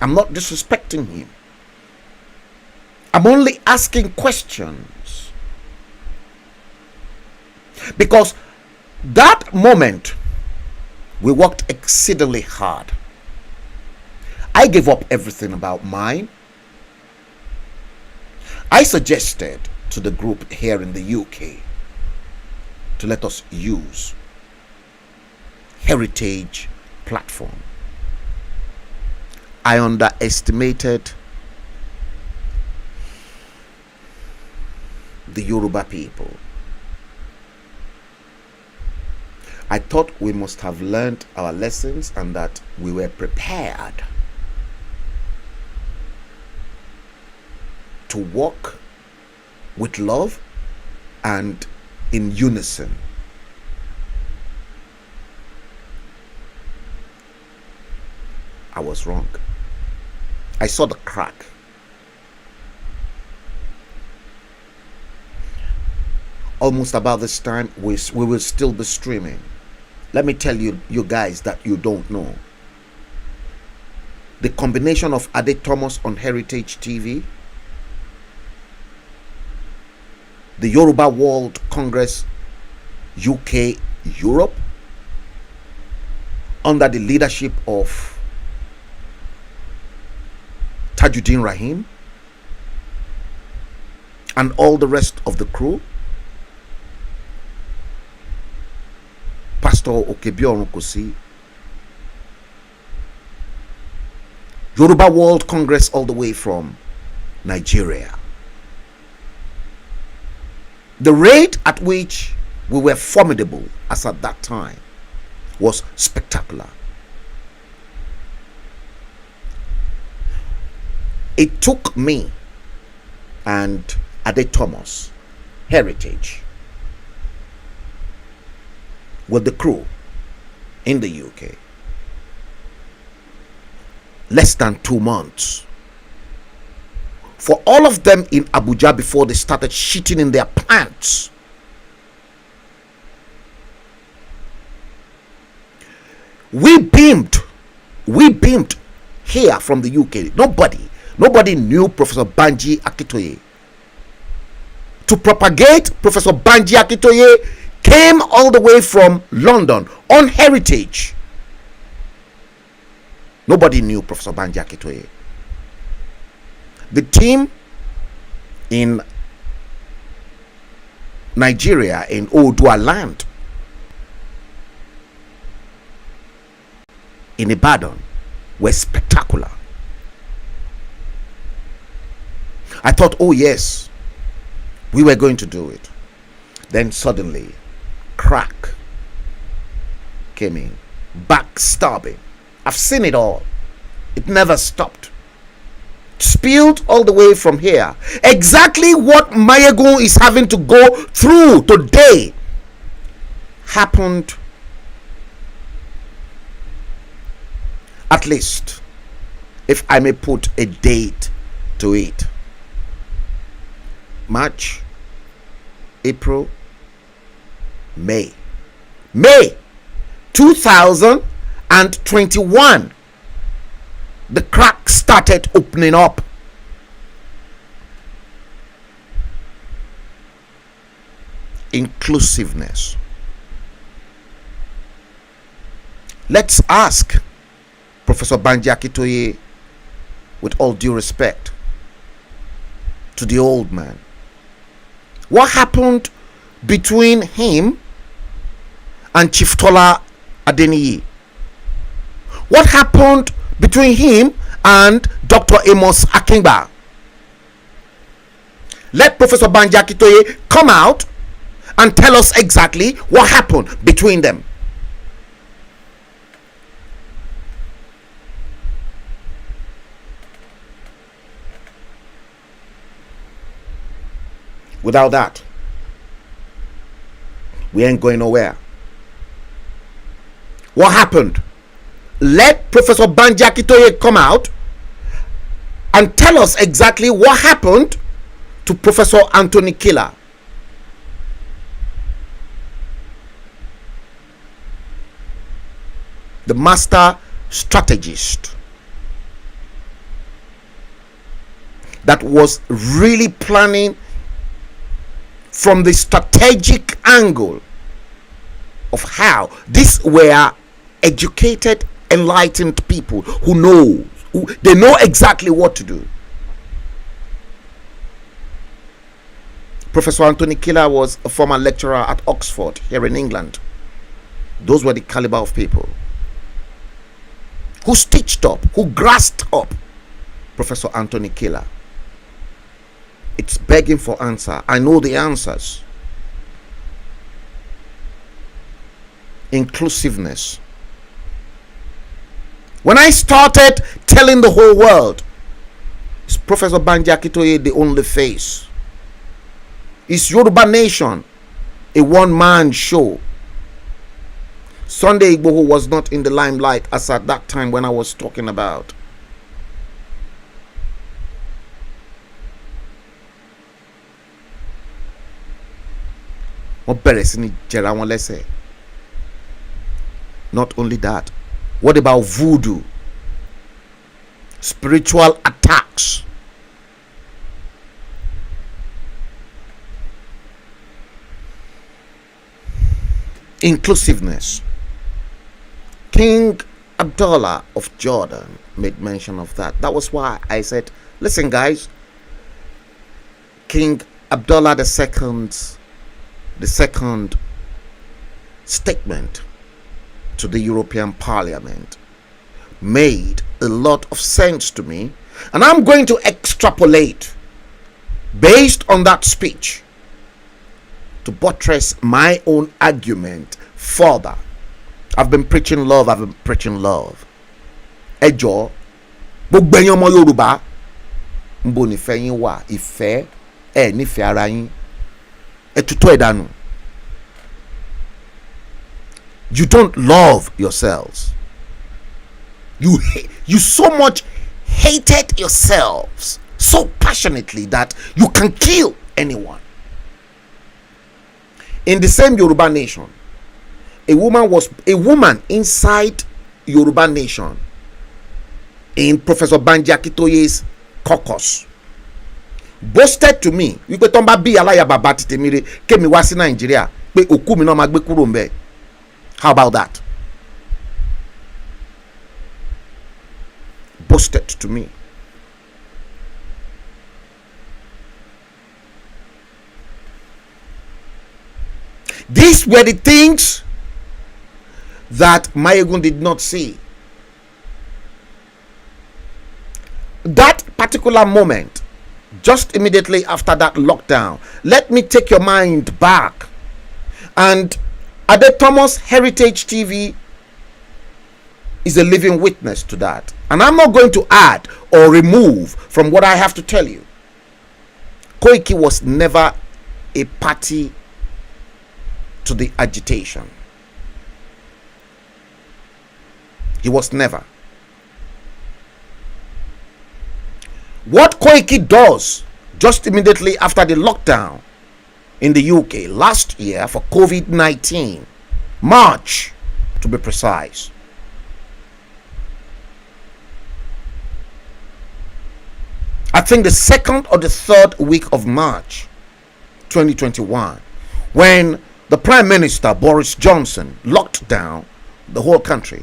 I'm not disrespecting him. I'm only asking questions. Because that moment, we worked exceedingly hard. I gave up everything about mine. I suggested to the group here in the UK to let us use Heritage platform. I underestimated the Yoruba people. I thought we must have learned our lessons and that we were prepared to work with love and in unison. I was wrong. I saw the crack. Almost about this time, we will still be streaming. Let me tell you guys that you don't know. The combination of Ade Thomas on Heritage TV, the Yoruba World Congress UK Europe, under the leadership of Tajuddin Rahim and all the rest of the crew, Pastor Okebiorun Kosi, Yoruba World Congress all the way from Nigeria. The rate at which we were formidable as at that time was spectacular. It took me and Ade Thomas Heritage with the crew in the UK less than 2 months for all of them in Abuja before they started shitting in their pants. We beamed here from the UK. Nobody knew Professor Banji Akitoye. To propagate Professor Banji Akitoye came all the way from London on Heritage. Nobody knew Professor Banji Akitoye. The team in Nigeria, in Oodua land, in Ibadan, were spectacular. I thought, oh yes, we were going to do it. Then suddenly, crack came in. Backstabbing. I've seen it all. It never stopped. Spilled all the way from here. Exactly what Mayegun is having to go through today happened, at least, if I may put a date to it, March, April, May 2021, the crack started opening up. Inclusiveness. Let's ask Professor Banji Akitoye, with all due respect to the old man, what happened between him and Chief Tola Adeniyi? What happened between him and Dr. Amos Akingba? Let Professor Banji Akitoye come out and tell us exactly what happened between them. Without that, we ain't going nowhere. What happened? Let Professor Banji Akitoye come out and tell us exactly what happened to Professor Anthony Killer. The master strategist that was really planning from the strategic angle of how these were educated, enlightened people who know exactly what to do. Professor Anthony Killer was a former lecturer at Oxford here in England. Those were the caliber of people who stitched up, who grasped up Professor Anthony Killer. It's begging for answer. I know the answers. Inclusiveness. When I started telling the whole world, is Professor Banji Akitoye the only face? Is Yoruba Nation a one-man show? Sunday Igboho was not in the limelight as at that time when I was talking about. Not only that, what about voodoo? Spiritual attacks. Inclusiveness. King Abdullah of Jordan made mention of that. That was why I said, listen guys, King Abdullah the second statement to the European Parliament made a lot of sense to me, and I'm going to extrapolate based on that speech to buttress my own argument further. I've been preaching love. Ẹjọ́ gbogbo ẹ̀yin ọmọ Yorùbá nbo nífẹ̀ẹ́ yín wà, ìfẹ́ ẹ nífẹ̀ẹ́ ara yín, ẹ tutọ́ ẹ̀ dànù. You don't love yourselves. You so much hated yourselves so passionately that you can kill anyone. In the same Yoruba nation, a woman inside Yoruba nation in Professor Banji Akintoye's caucus boasted to me wípé tó ń bá bí aláya bàbá ti tèmi re kémi wá sí Nàìjíríà pé òkú mi náà máa gbé kúrò ńbẹ̀. How about that? Boasted to me. These were the things that Mayegun did not see. That particular moment, just immediately after that lockdown, let me take your mind back. And Ade Thomas Heritage TV is a living witness to that. And I'm not going to add or remove from what I have to tell you. Koiki was never a party to the agitation. He was never. What Koiki does just immediately after the lockdown in the UK last year for COVID-19, March to be precise, I think the second or the third week of March 2021, when the Prime Minister Boris Johnson locked down the whole country,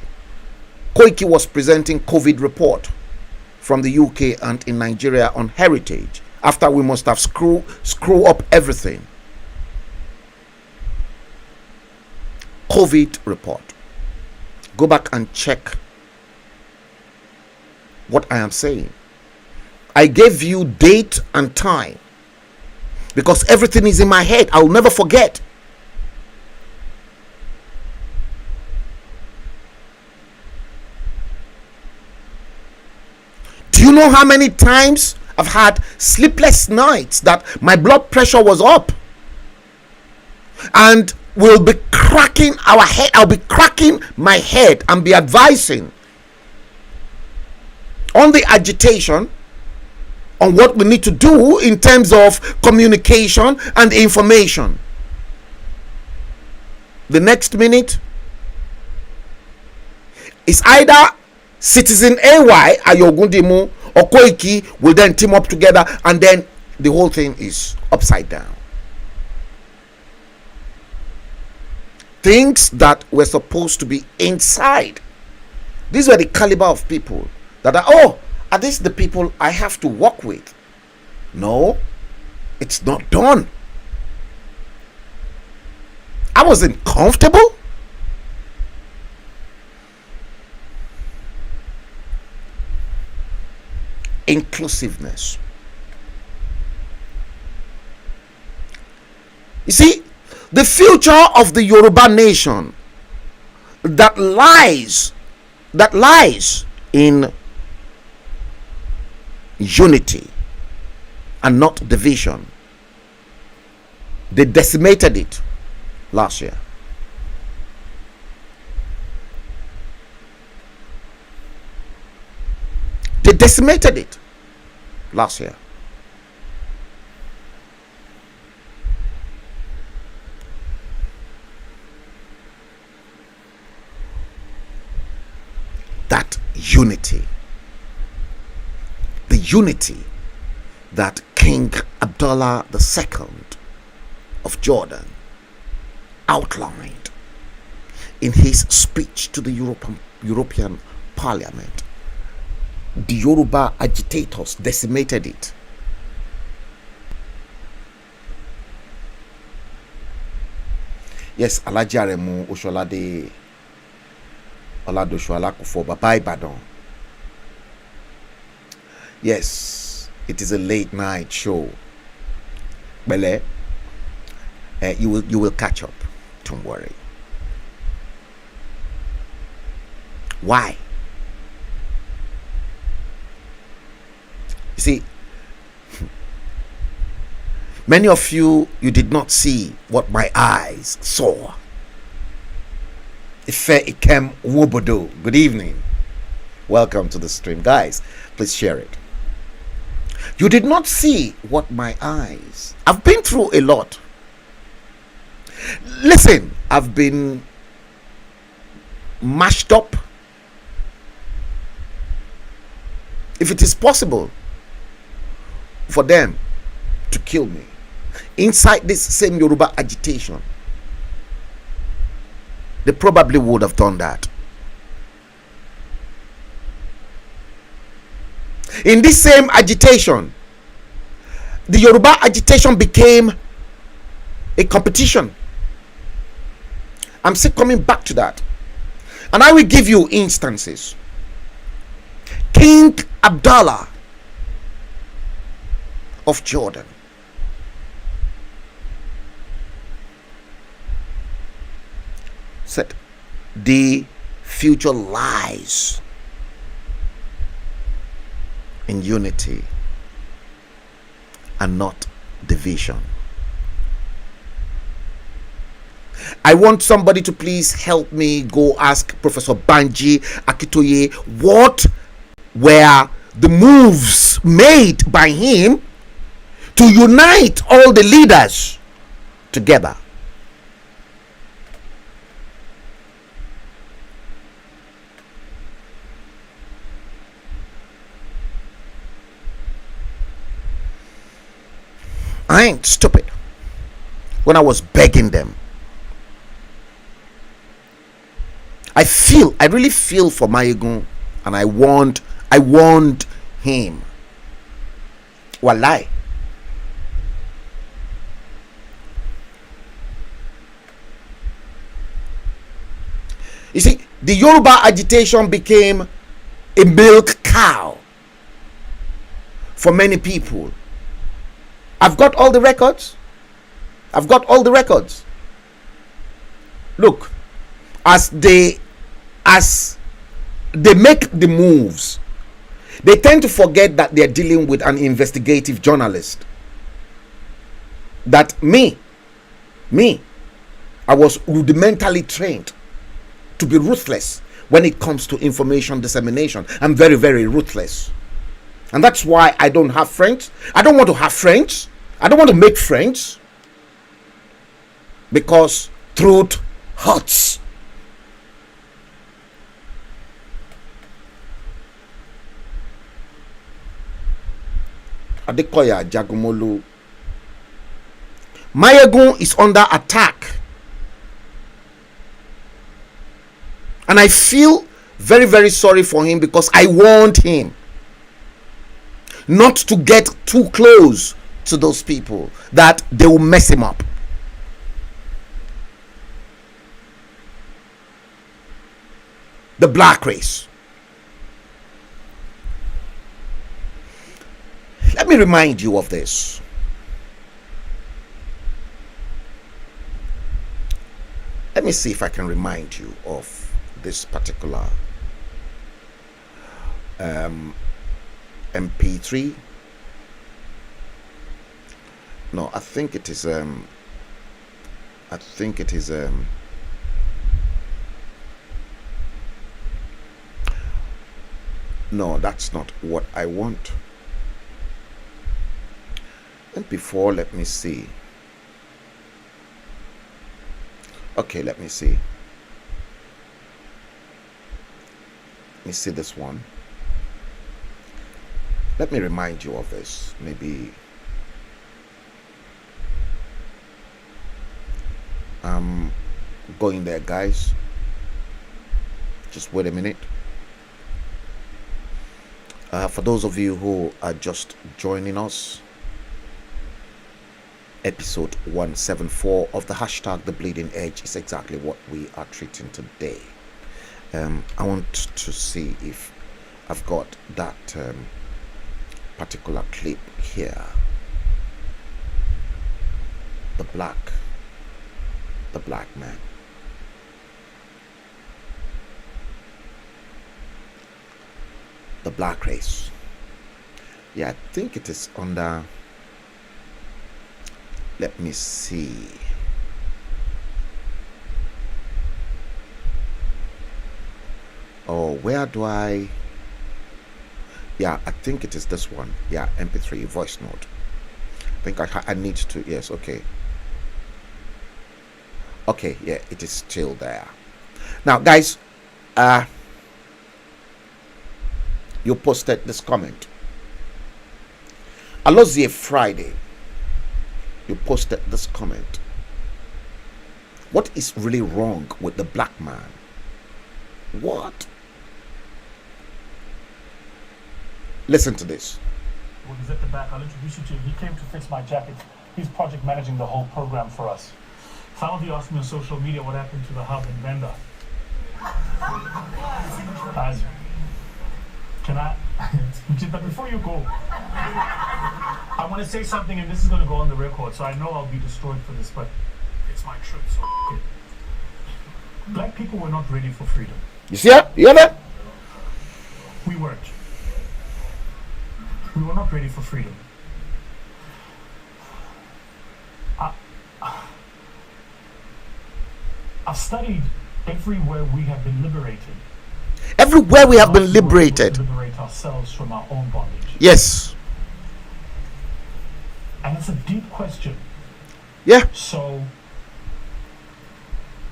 Koiki was presenting COVID report from the UK and in Nigeria on Heritage after we must have screw up everything. COVID report. Go back and check what I am saying. I gave you date and time because everything is in my head. I will never forget. Do you know how many times I've had sleepless nights that my blood pressure was up? And we'll be cracking our head. I'll be cracking my head and be advising on the agitation, on what we need to do in terms of communication and information. The next minute is either Citizen AY Ayogundimu or Koiki will then team up together, and then the whole thing is upside down. Things that were supposed to be inside. These were the caliber of people that are these the people I have to work with? No, it's not done. I wasn't comfortable. Inclusiveness. You see, the future of the Yoruba nation that lies in unity and not division. They decimated it last year. They decimated it last year. That unity, the unity that King Abdullah II of Jordan outlined in his speech to the European Parliament, the Yoruba agitators decimated it. Yes, Alhaji Aremu Osholade Oladosho Alakufo, Baba Ibadan. Yes, it is a late night show. Bele, you will catch up. Don't worry. Why? You see, many of you did not see what my eyes saw. Ife Ikem Wobodo. Good evening. Welcome to the stream. Guys, please share it. You did not see what my eyes. I've been through a lot. Listen, I've been mashed up. If it is possible for them to kill me inside this same Yoruba agitation, they probably would have done that. In this same agitation, the Yoruba agitation became a competition. I'm still coming back to that. And I will give you instances. King Abdallah of Jordan said, the future lies in unity and not division. I want somebody to please help me go ask Professor Banji Akitoye what were the moves made by him to unite all the leaders together. I ain't stupid. When I was begging them, I really feel for Mayegun, and I warned him. Wallahi. You see, the Yoruba agitation became a milk cow for many people. I've got all the records. Look, as they make the moves, they tend to forget that they're dealing with an investigative journalist. That me, I was rudimentarily trained to be ruthless when it comes to information dissemination. I'm very, very ruthless. And that's why I don't have friends. I don't want to have friends. I don't want to make friends. Because truth hurts. Adekoya Jagomolu. Mayegun is under attack. And I feel very, very sorry for him because I warned him not to get too close to those people, that they will mess him up. The black race. Let me remind you of this. Let me see if I can remind you of this particular MP3. No, I think it is no, that's not what I want. And before, let me see. Okay, let me see. Let me see this one. Let me remind you of this. Maybe I'm going there, guys. Just wait a minute. For those of you who are just joining us, episode 174 of the hashtag The Bleeding Edge is exactly what we are treating today. I want to see if I've got that particular clip here. The black man. The black race. Yeah, I think it is under, let me see. Oh, where do I? Yeah, I think it is this one. Yeah, MP3 voice note. I think I need to, yes, okay. Okay, yeah, it is still there. Now, guys, you posted this comment. Alozie Friday, you posted this comment. What is really wrong with the black man? What? Listen to this. Well, he's at the back. I'll introduce you to him. He came to fix my jacket. He's project managing the whole program for us. Some of you asked me on social media what happened to the hub in Venda. Guys, can I? But before you go, I want to say something, and this is going to go on the record, so I know I'll be destroyed for this, but it's my truth, so okay. Black people were not ready for freedom. You see that? You hear that? We weren't. We were not ready for freedom. I've studied everywhere we have been liberated. Everywhere we have been liberated. To liberate ourselves from our own bondage. Yes. And it's a deep question. Yeah. So,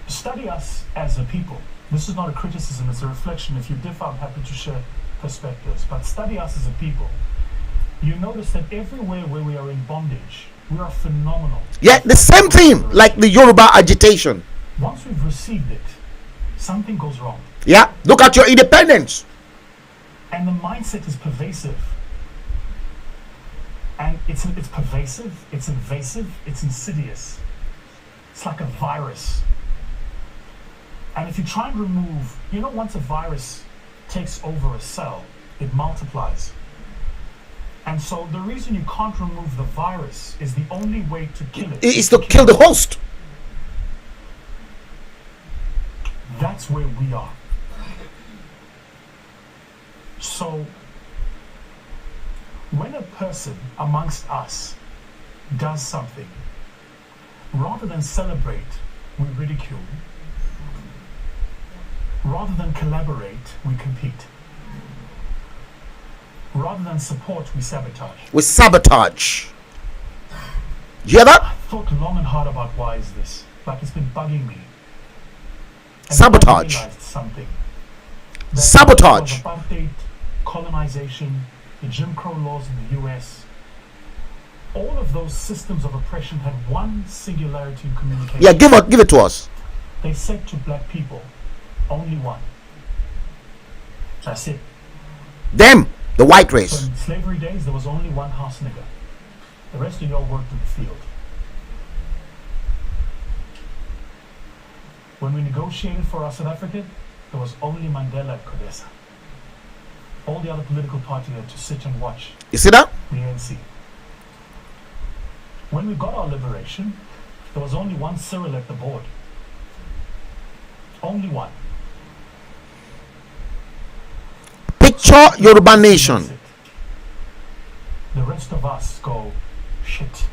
study us as a people. This is not a criticism, it's a reflection. If you differ, I'm happy to share perspectives. But study us as a people. You notice that everywhere where we are in bondage, we are phenomenal. Yeah, the same thing like the Yoruba agitation. Once we've received it, something goes wrong. Yeah, look at your independence. And the mindset is pervasive. And it's pervasive, it's invasive, it's insidious. It's like a virus. And if you try and remove, once a virus takes over a cell, it multiplies. And so the reason you can't remove the virus is the only way to kill it. Is to kill the host. That's where we are. So, when a person amongst us does something, rather than celebrate, we ridicule. Rather than collaborate, we compete. Rather than support, we sabotage. We sabotage. You hear that? I thought long and hard about why is this. Like it's been bugging me. And Sabotage. I realized something. Sabotage. Apartheid, colonization, the Jim Crow laws in the US. All of those systems of oppression had one singularity in communication. Yeah, give it to us. They said to black people, only one. That's it. Them, the white So race. in slavery days, there was only one house nigger. The rest of y'all worked in the field. When we negotiated for our South Africa, there was only Mandela and Kodesa. All the other political parties had to sit and watch You see that? the ANC. When we got our liberation, there was only one Cyril at the board. Only one. Picture Yoruba nation. That's it. The rest of us go, shit.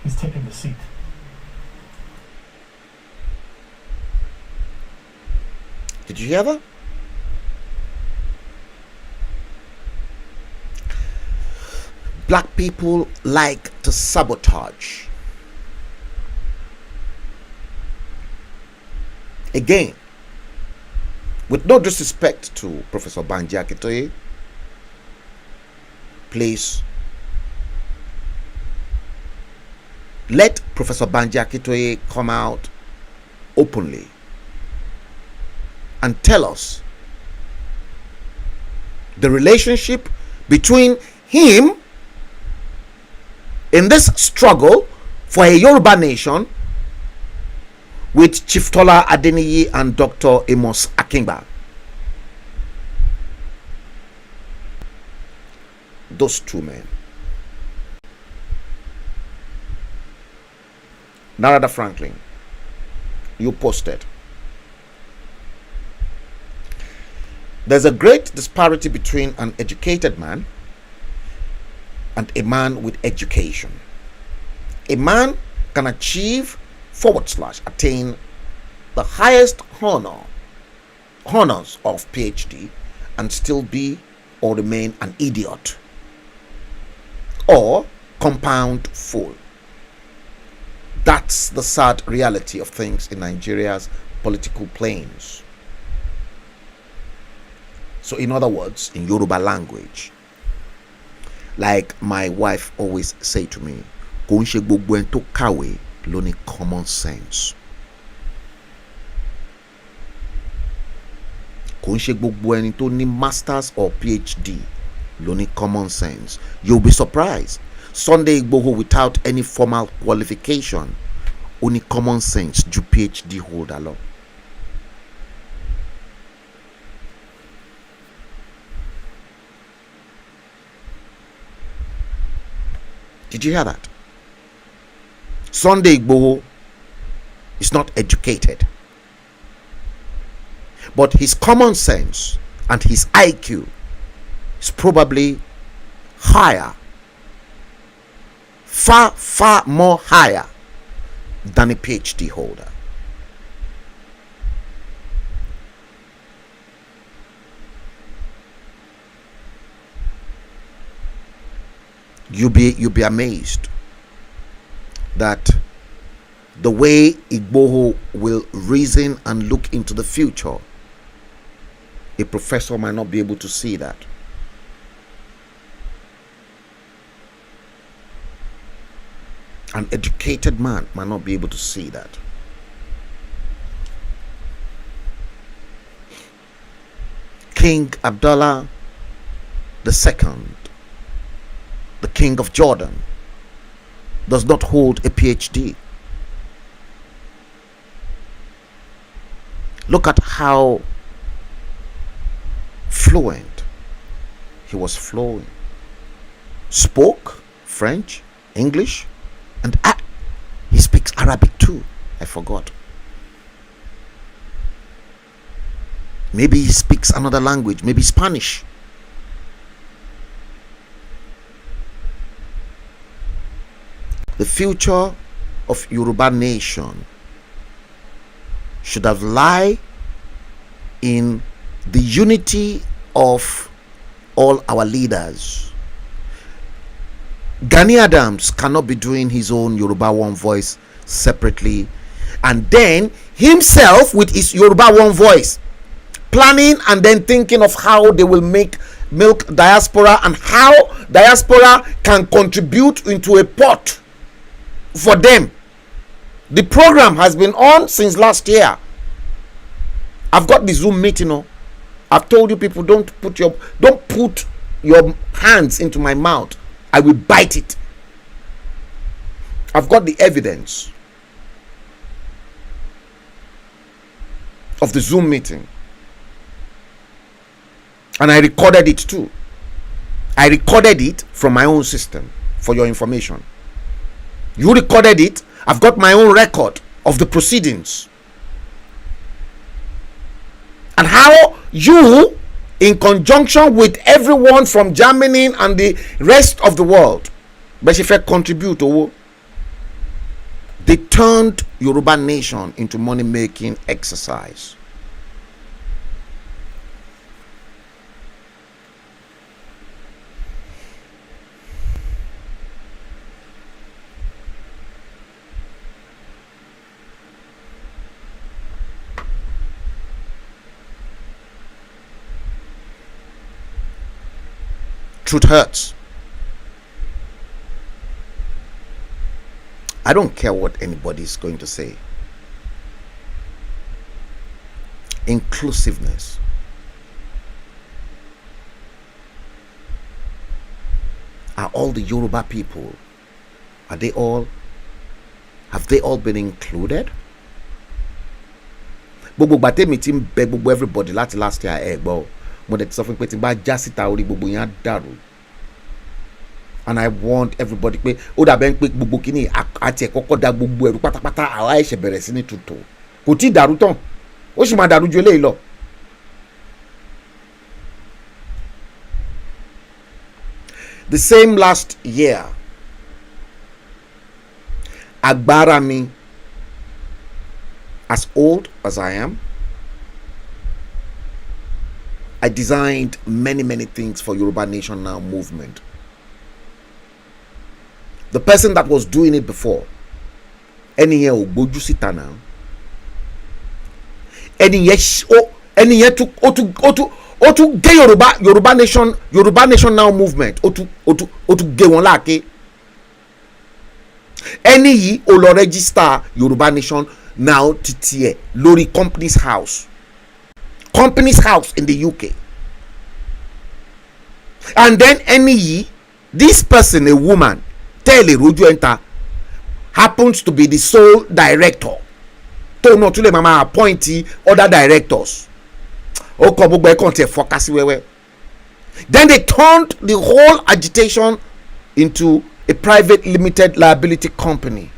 He's taking the seat. Did you hear that? Black people like to sabotage. Again, with no disrespect to Professor Banji Akintoye, please let Professor Banji Akintoye come out openly and tell us the relationship between him in this struggle for a Yoruba nation with Chief Tola Adeniyi and Dr. Amos Akingba. Those two men. Narada Franklin, you posted. There's a great disparity between an educated man and a man with education. A man can achieve / attain the highest honors of PhD and still be or remain an idiot or compound fool. That's the sad reality of things in Nigeria's political plains. So in other words, in Yoruba language, like my wife always say to me, kò ń ṣe gbogbo ẹni tó kàwé ló ní common sense. Kò ń ṣe gbogbo ẹni tó ní masters or PhD ló ní common sense. You'll be surprised. Sunday Igboho without any formal qualification only common sense ju PhD holder lọ. Did you hear that? Sunday Igboho is not educated, but his common sense and his IQ is probably higher, far more higher than a PhD holder. You'll be amazed that the way Igboho will reason and look into the future, a professor might not be able to see that. An educated man might not be able to see that. King Abdullah II, the King of Jordan, does not hold a PhD. Look at how fluent he was flowing. Spoke French, English, and he speaks Arabic too. I forgot. Maybe he speaks another language, maybe Spanish. The future of Yoruba nation should have lie in the unity of all our leaders. Gani Adams cannot be doing his own Yoruba One Voice separately, and then himself with his Yoruba One Voice planning and then thinking of how they will milk diaspora and how diaspora can contribute into a pot for them. The program has been on since last year. I've got the Zoom meeting. I've told you people, don't put your hands into my mouth. I will bite it. I've got the evidence of the Zoom meeting, and I recorded it too. I recorded it from my own system for your information. You recorded it. I've got my own record of the proceedings. And how you, in conjunction with everyone from Germany and the rest of the world, contribute to, they turned Yoruba nation into money-making exercise. Truth hurts. I don't care what anybody is going to say. Inclusiveness. Are all the Yoruba people, have they all been included? gbogbo gbà tèmi ti ń bẹ gbogbo everybody láti last year ẹ gbọ́ mo dẹ̀ ti sọ fún pé tí n bá já síta orí gbogbo yẹn á dàrú and I want everybody pé ó dàbẹ́ ń pé gbogbo kíní àti ẹ̀ kọ́kọ́ da gbogbo ẹ̀rú pátápátá àwa ẹ̀ṣẹ̀ bẹ̀rẹ̀ sí ní tuntun kò tí ì dàrú tán ó sì máa dàrú ju eléyìí lọ. The same last year agbára mi as old as I am, I designed many things for Yoruba Nation Now movement. The person that was doing it before, ẹni yẹn ò gbójú síta now. Ẹni yẹn ó tún gé Yoruba Nation Now movement ó tún gé wọn láàké. Ẹni yìí ó lọ register Yoruba Nation Now títí ẹ̀ lórí company's house in the UK, and then ẹni yìí, this person, a woman, tẹ́lẹ̀ rojú enter, happens to be the sole director tó náà tún lè máa appoint other directors. Ó kọ gbogbo ẹ̀kan tiẹ̀ fọ́ká sí wẹ́wẹ́. Then they turned the whole agitation into a private limited liability company.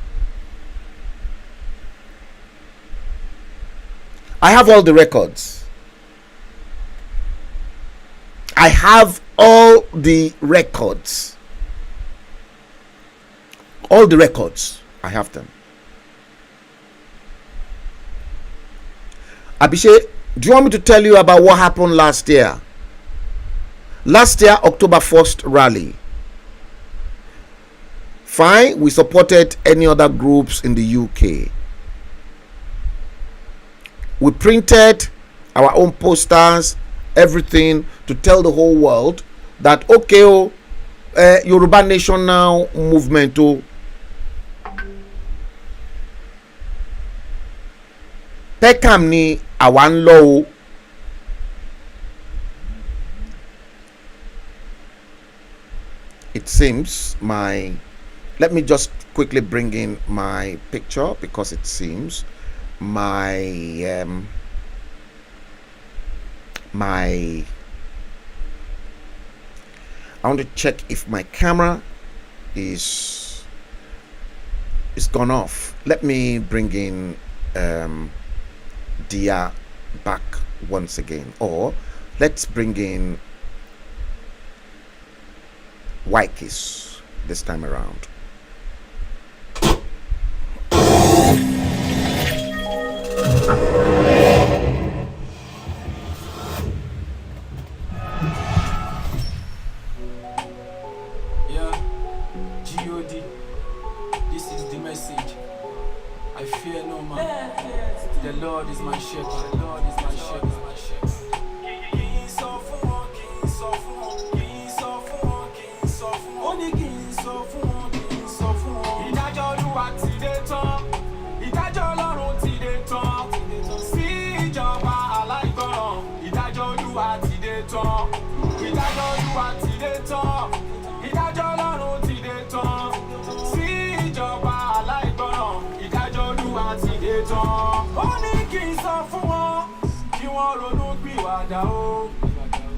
I have all the records. I have all the records. All the records. I have them. Abishe, do you want me to tell you about what happened last year? Last year, October 1st rally. Fine, we supported any other groups in the UK. We printed our own posters, everything, to tell the whole world that okay, Yoruba Nation Now movement, Peckham ni àwa ń lọ o. It seems let me just quickly bring in my picture, because it seems I want to check if my camera is gone off. Let me bring in Dia back once again, or let's bring in Wikis this time around. Yeah, God, this is the message. I fear no man. The Lord is my shepherd. The Lord is my shepherd.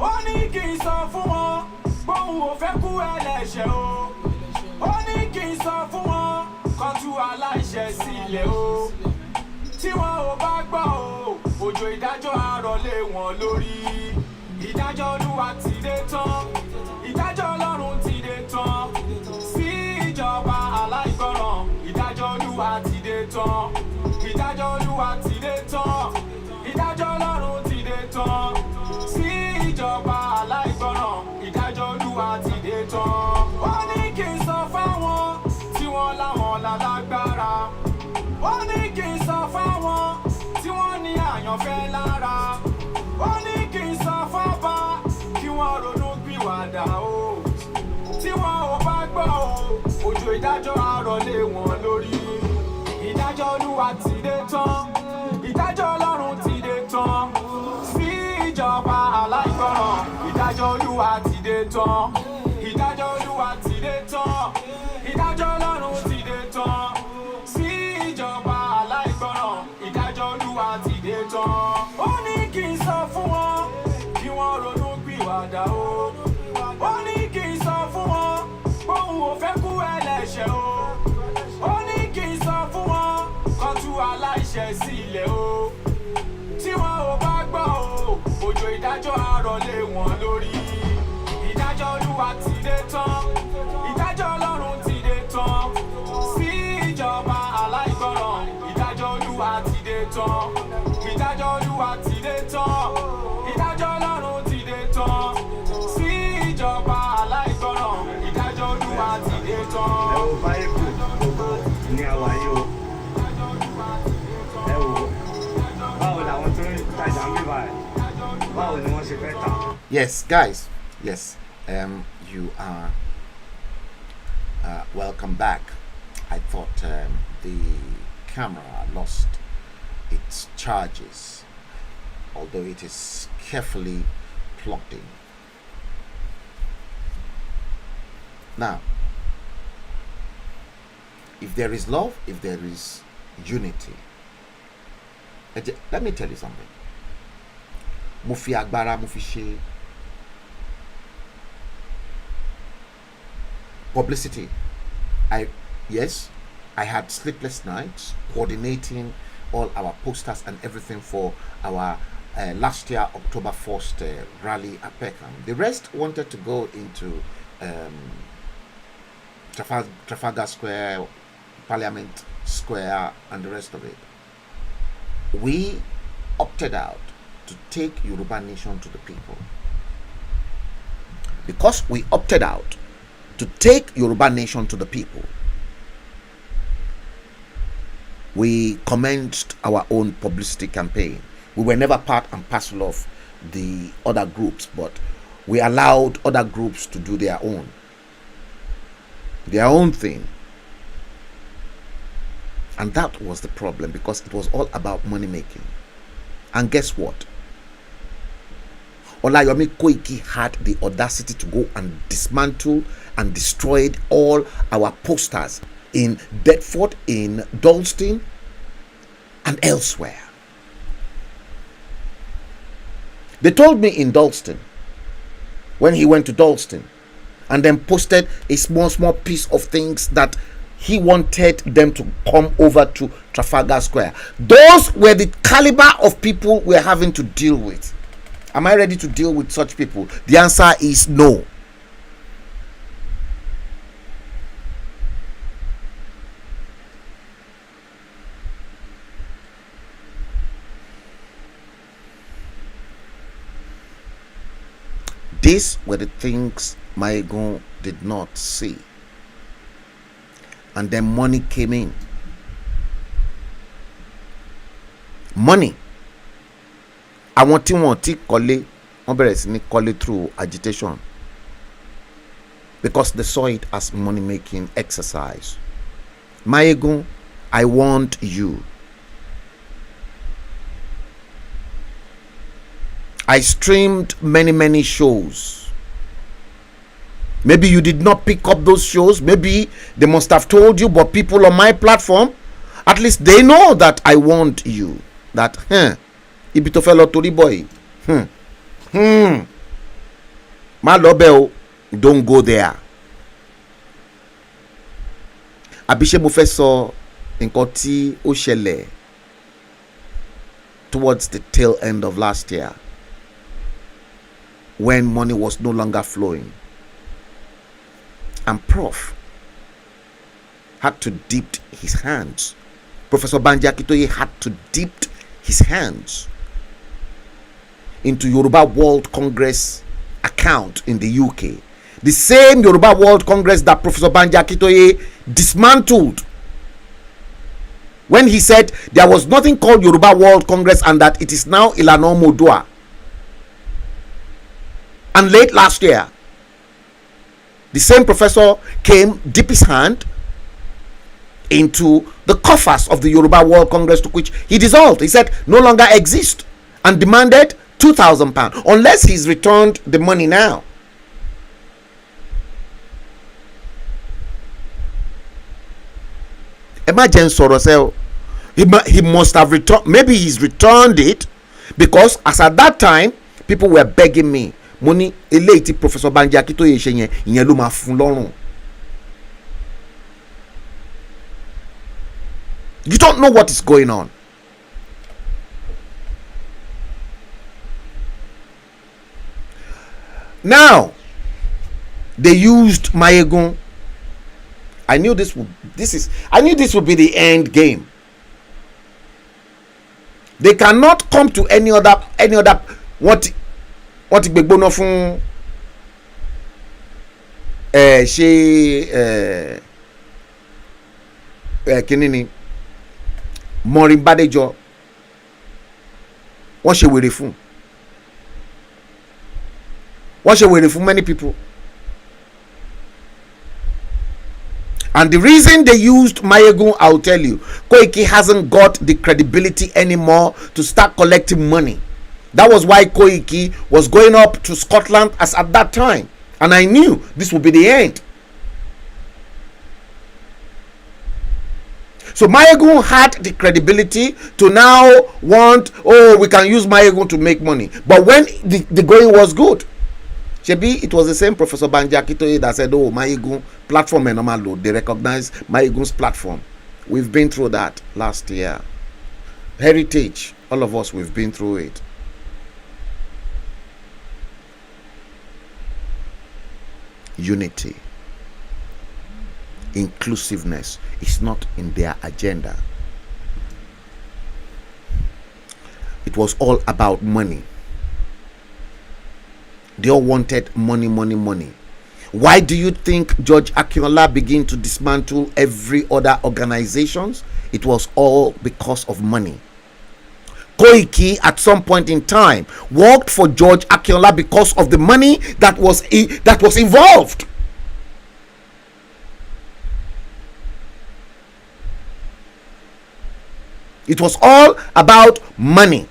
Ó ní kí n sọ fún wọn bóun ò fẹ́ kú ẹlẹ́ṣẹ̀ o. Ó ní kí n sọ fún wọn kó tú aláìṣẹ̀ sílẹ̀ o. Tí wọn ò bá gbọ́ o, òjò ìdájọ́ á rọ̀ lé wọn lórí. Ìdájọ́ Olúwa ti dé tán, ìdájọ́ Ọlọ́run ti dé tán. Sí ìjọba aláìgbọràn, ìdájọ́ Olúwa ti dé tán. Ìdájọ́ Olúwa ti dé tán, ìdájọ́ Ọlọ́run ti dé tán. Sí ìjọba aláìgbọràn, ìdájọ́ Olúwa ti dé tán. Ó ní kí n sọ fáwọn tí wọ́n láwọn lálágbára. Ó ní kí n sọ fáwọn tí wọ́n ní àyànfẹ́ lára. Ó ní kí n sọ fábà kí wọ́n ronú pìwàdà o. Tí wọn ò bá gbọ́ o, òjò ìdájọ́ á rọ̀ lé wọn lórí. Ìdájọ́ Olúwa ti dé tán, ìdájọ́ Ọlọ́run ti dé tán. Sí ìjọba aláìgbọràn, ìdájọ́ Olúwa ti dé tán. Ìdájọ́ Olúwa ti dé tán, ìdájọ́ Ọlọ́run ti dé tán. Sí ìjọba aláìgbọràn, ìdájọ́ Olúwa ti dé tán. Yes, guys. Yes, you are welcome back. I thought the camera lost its charges, although it is carefully plugged in. Now, if there is love, if there is unity, let me tell you something. Mo fi agbára mo fi ṣe publicity. I had sleepless nights coordinating all our posters and everything for our last year October 1st rally at Peckham. The rest wanted to go into Trafalgar Square, Parliament Square, and the rest of it. We opted out to take Yoruba Nation to the people. Because we opted out to take Yoruba Nation to the people, we commenced our own publicity campaign. We were never part and parcel of the other groups, but we allowed other groups to do their own thing. And that was the problem, because it was all about money making. And guess what? Olayomi Koiki had the audacity to go and dismantle and destroyed all our posters in Bedford, in Dalston, and elsewhere. They told me in Dalston, when he went to Dalston, and then posted a small piece of things that he wanted them to come over to Trafalgar Square. Those were the caliber of people we're having to deal with. Am I ready to deal with such people? The answer is no. These were the things Maegun did not see. And then money came in. Money. Àwọn tí wọ́n ti kọ́lé, wọ́n bẹ̀rẹ̀ sí ní kọ́lé through agitation, because they saw it as money making exercise. Maegun, I want you. I streamed many shows. Maybe you did not pick up those shows. Maybe they must have told you, but people on my platform, at least they know that I want you. That, ibi tó fẹ́ lọ torí boy. Má lọ bẹ̀ o, don't go there. Àbí ṣé mo fẹ́ sọ nǹkan tí ó ṣẹlẹ̀ towards the tail end of last year, when money was no longer flowing, and Prof had to dip his hands. Professor Banji Akintoye had to dip his hands into Yoruba World Congress account in the UK. The same Yoruba World Congress that Professor Banji Akintoye dismantled when he said there was nothing called Yoruba World Congress and that it is now Ilana Modua. And late last year, the same professor came, dipped his hand into the coffers of the Yoruba World Congress, to which he dissolved. He said no longer exist, and demanded £2,000 unless he's returned the money now. Imagine Sorosel. He must have returned. Maybe he's returned it, because as at that time people were begging me, money eléyìí tí Professor Banji Akintoye ṣe yẹn, ìyẹn ló máa fún lọ́rùn. You don't know what is going on. Now they used Maegun. I knew this would be the end game. They cannot come to any other what gbegbono fún ṣe kinini Maureen Badejo, wọ́n ṣe wèrè fún. What's your way for many people? And the reason they used Mayegun, I'll tell you, Koiki hasn't got the credibility anymore to start collecting money. That was why Koiki was going up to Scotland as at that time. And I knew this would be the end. So Mayegun had the credibility to now want, oh, we can use Mayegun to make money. But when the going was good, Shebi, it was the same Professor Banji Akitoye that said, oh, Mayegun platform and normal load. They recognize Mayegun's platform. We've been through that last year. Heritage, all of us, we've been through it. Unity, inclusiveness is not in their agenda. It was all about money. They all wanted money, money, money. Why do you think George Akinola began to dismantle every other organizations? It was all because of money. Koiki at some point in time worked for George Akinola because of the money that was involved. It was all about money.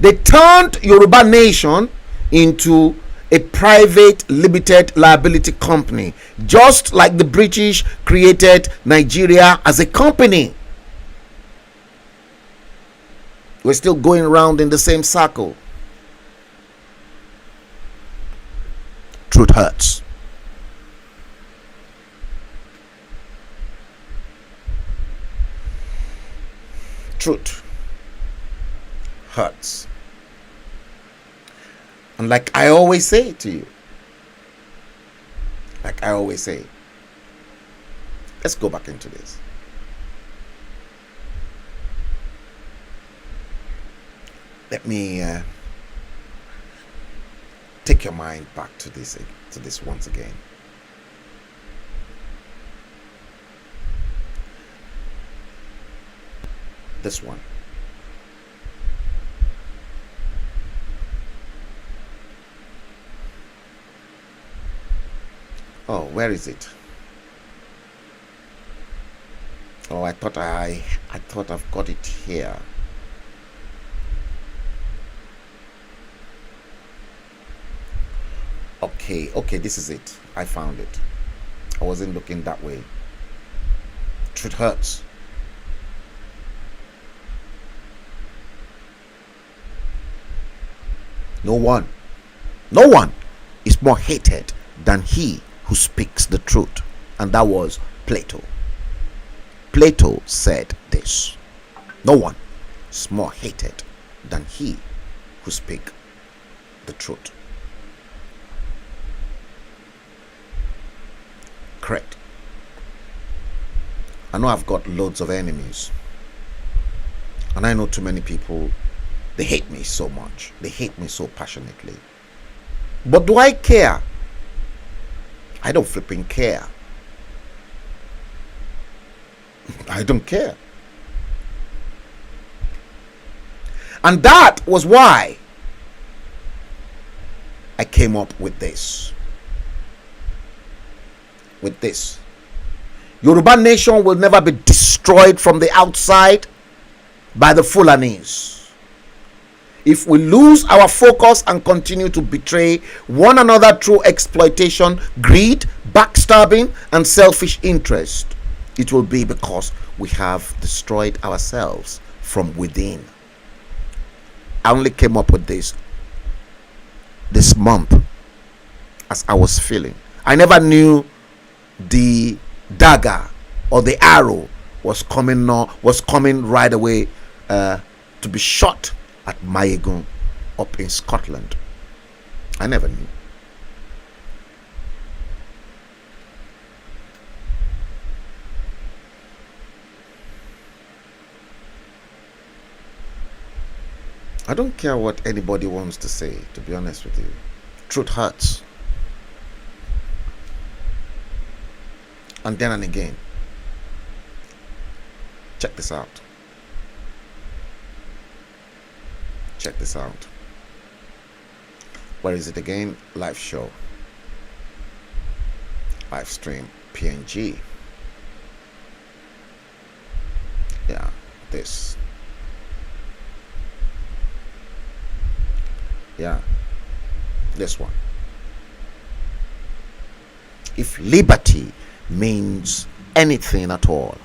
They turned Yoruba Nation into a private limited liability company, just like the British created Nigeria as a company. We're still going around in the same circle. Truth hurts. Truth hurts. And like I always say to you, let's go back into this. Let me take your mind back to this once again. This one. Oh, where is it? Oh, I thought I've got it here. Okay, this is it. I found it. I wasn't looking that way. Truth hurts. No one is more hated than he who speaks the truth. And that was Plato. Plato said this: no one is more hated than he who speaks the truth. Correct. I know I've got loads of enemies, and I know too many people, they hate me so much. They hate me so passionately. But do I care? I don't flipping care. I don't care. And that was why I came up with this. Yoruba nation will never be destroyed from the outside by the Fulanis. If we lose our focus and continue to betray one another through exploitation, greed, backstabbing, and selfish interest, it will be because we have destroyed ourselves from within. I only came up with this month as I was feeling. I never knew the dagger or the arrow was coming right away to be shot at Mayegun up in Scotland. I never knew. I don't care what anybody wants to say, to be honest with you. Truth hurts. And then and again. Check this out. Where is it again? Live show. Live stream. PNG. Yeah, this. Yeah, this one. If liberty means anything at all,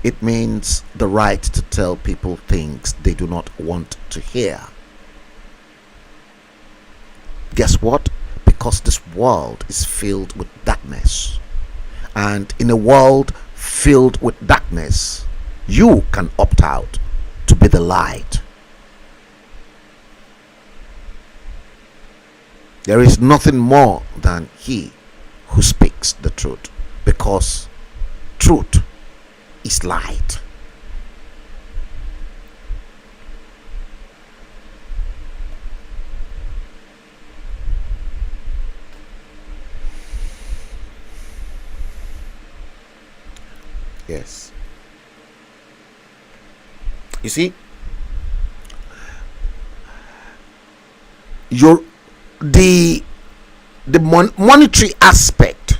it means the right to tell people things they do not want to hear. Guess what? Because this world is filled with darkness. And in a world filled with darkness, you can opt out to be the light. There is nothing more than he who speaks the truth, because truth is light. Yes. You see, the monetary aspect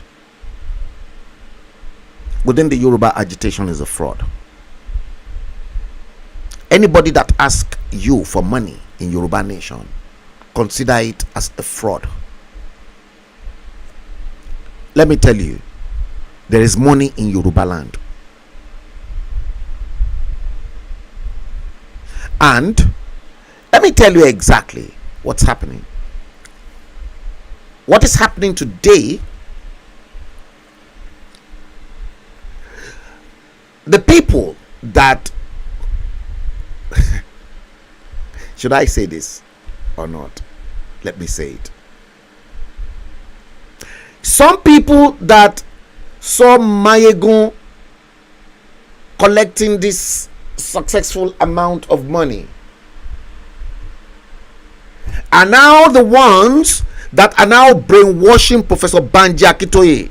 within the Yoruba agitation is a fraud. Anybody that asks you for money in Yoruba nation, consider it as a fraud. Let me tell you, there is money in Yoruba land. And let me tell you exactly what's happening. What is happening today, the people that should I say this or not? Let me say it. Some people that saw Mayegun collecting this successful amount of money are now the ones that are now brainwashing Professor Banji Akintoye.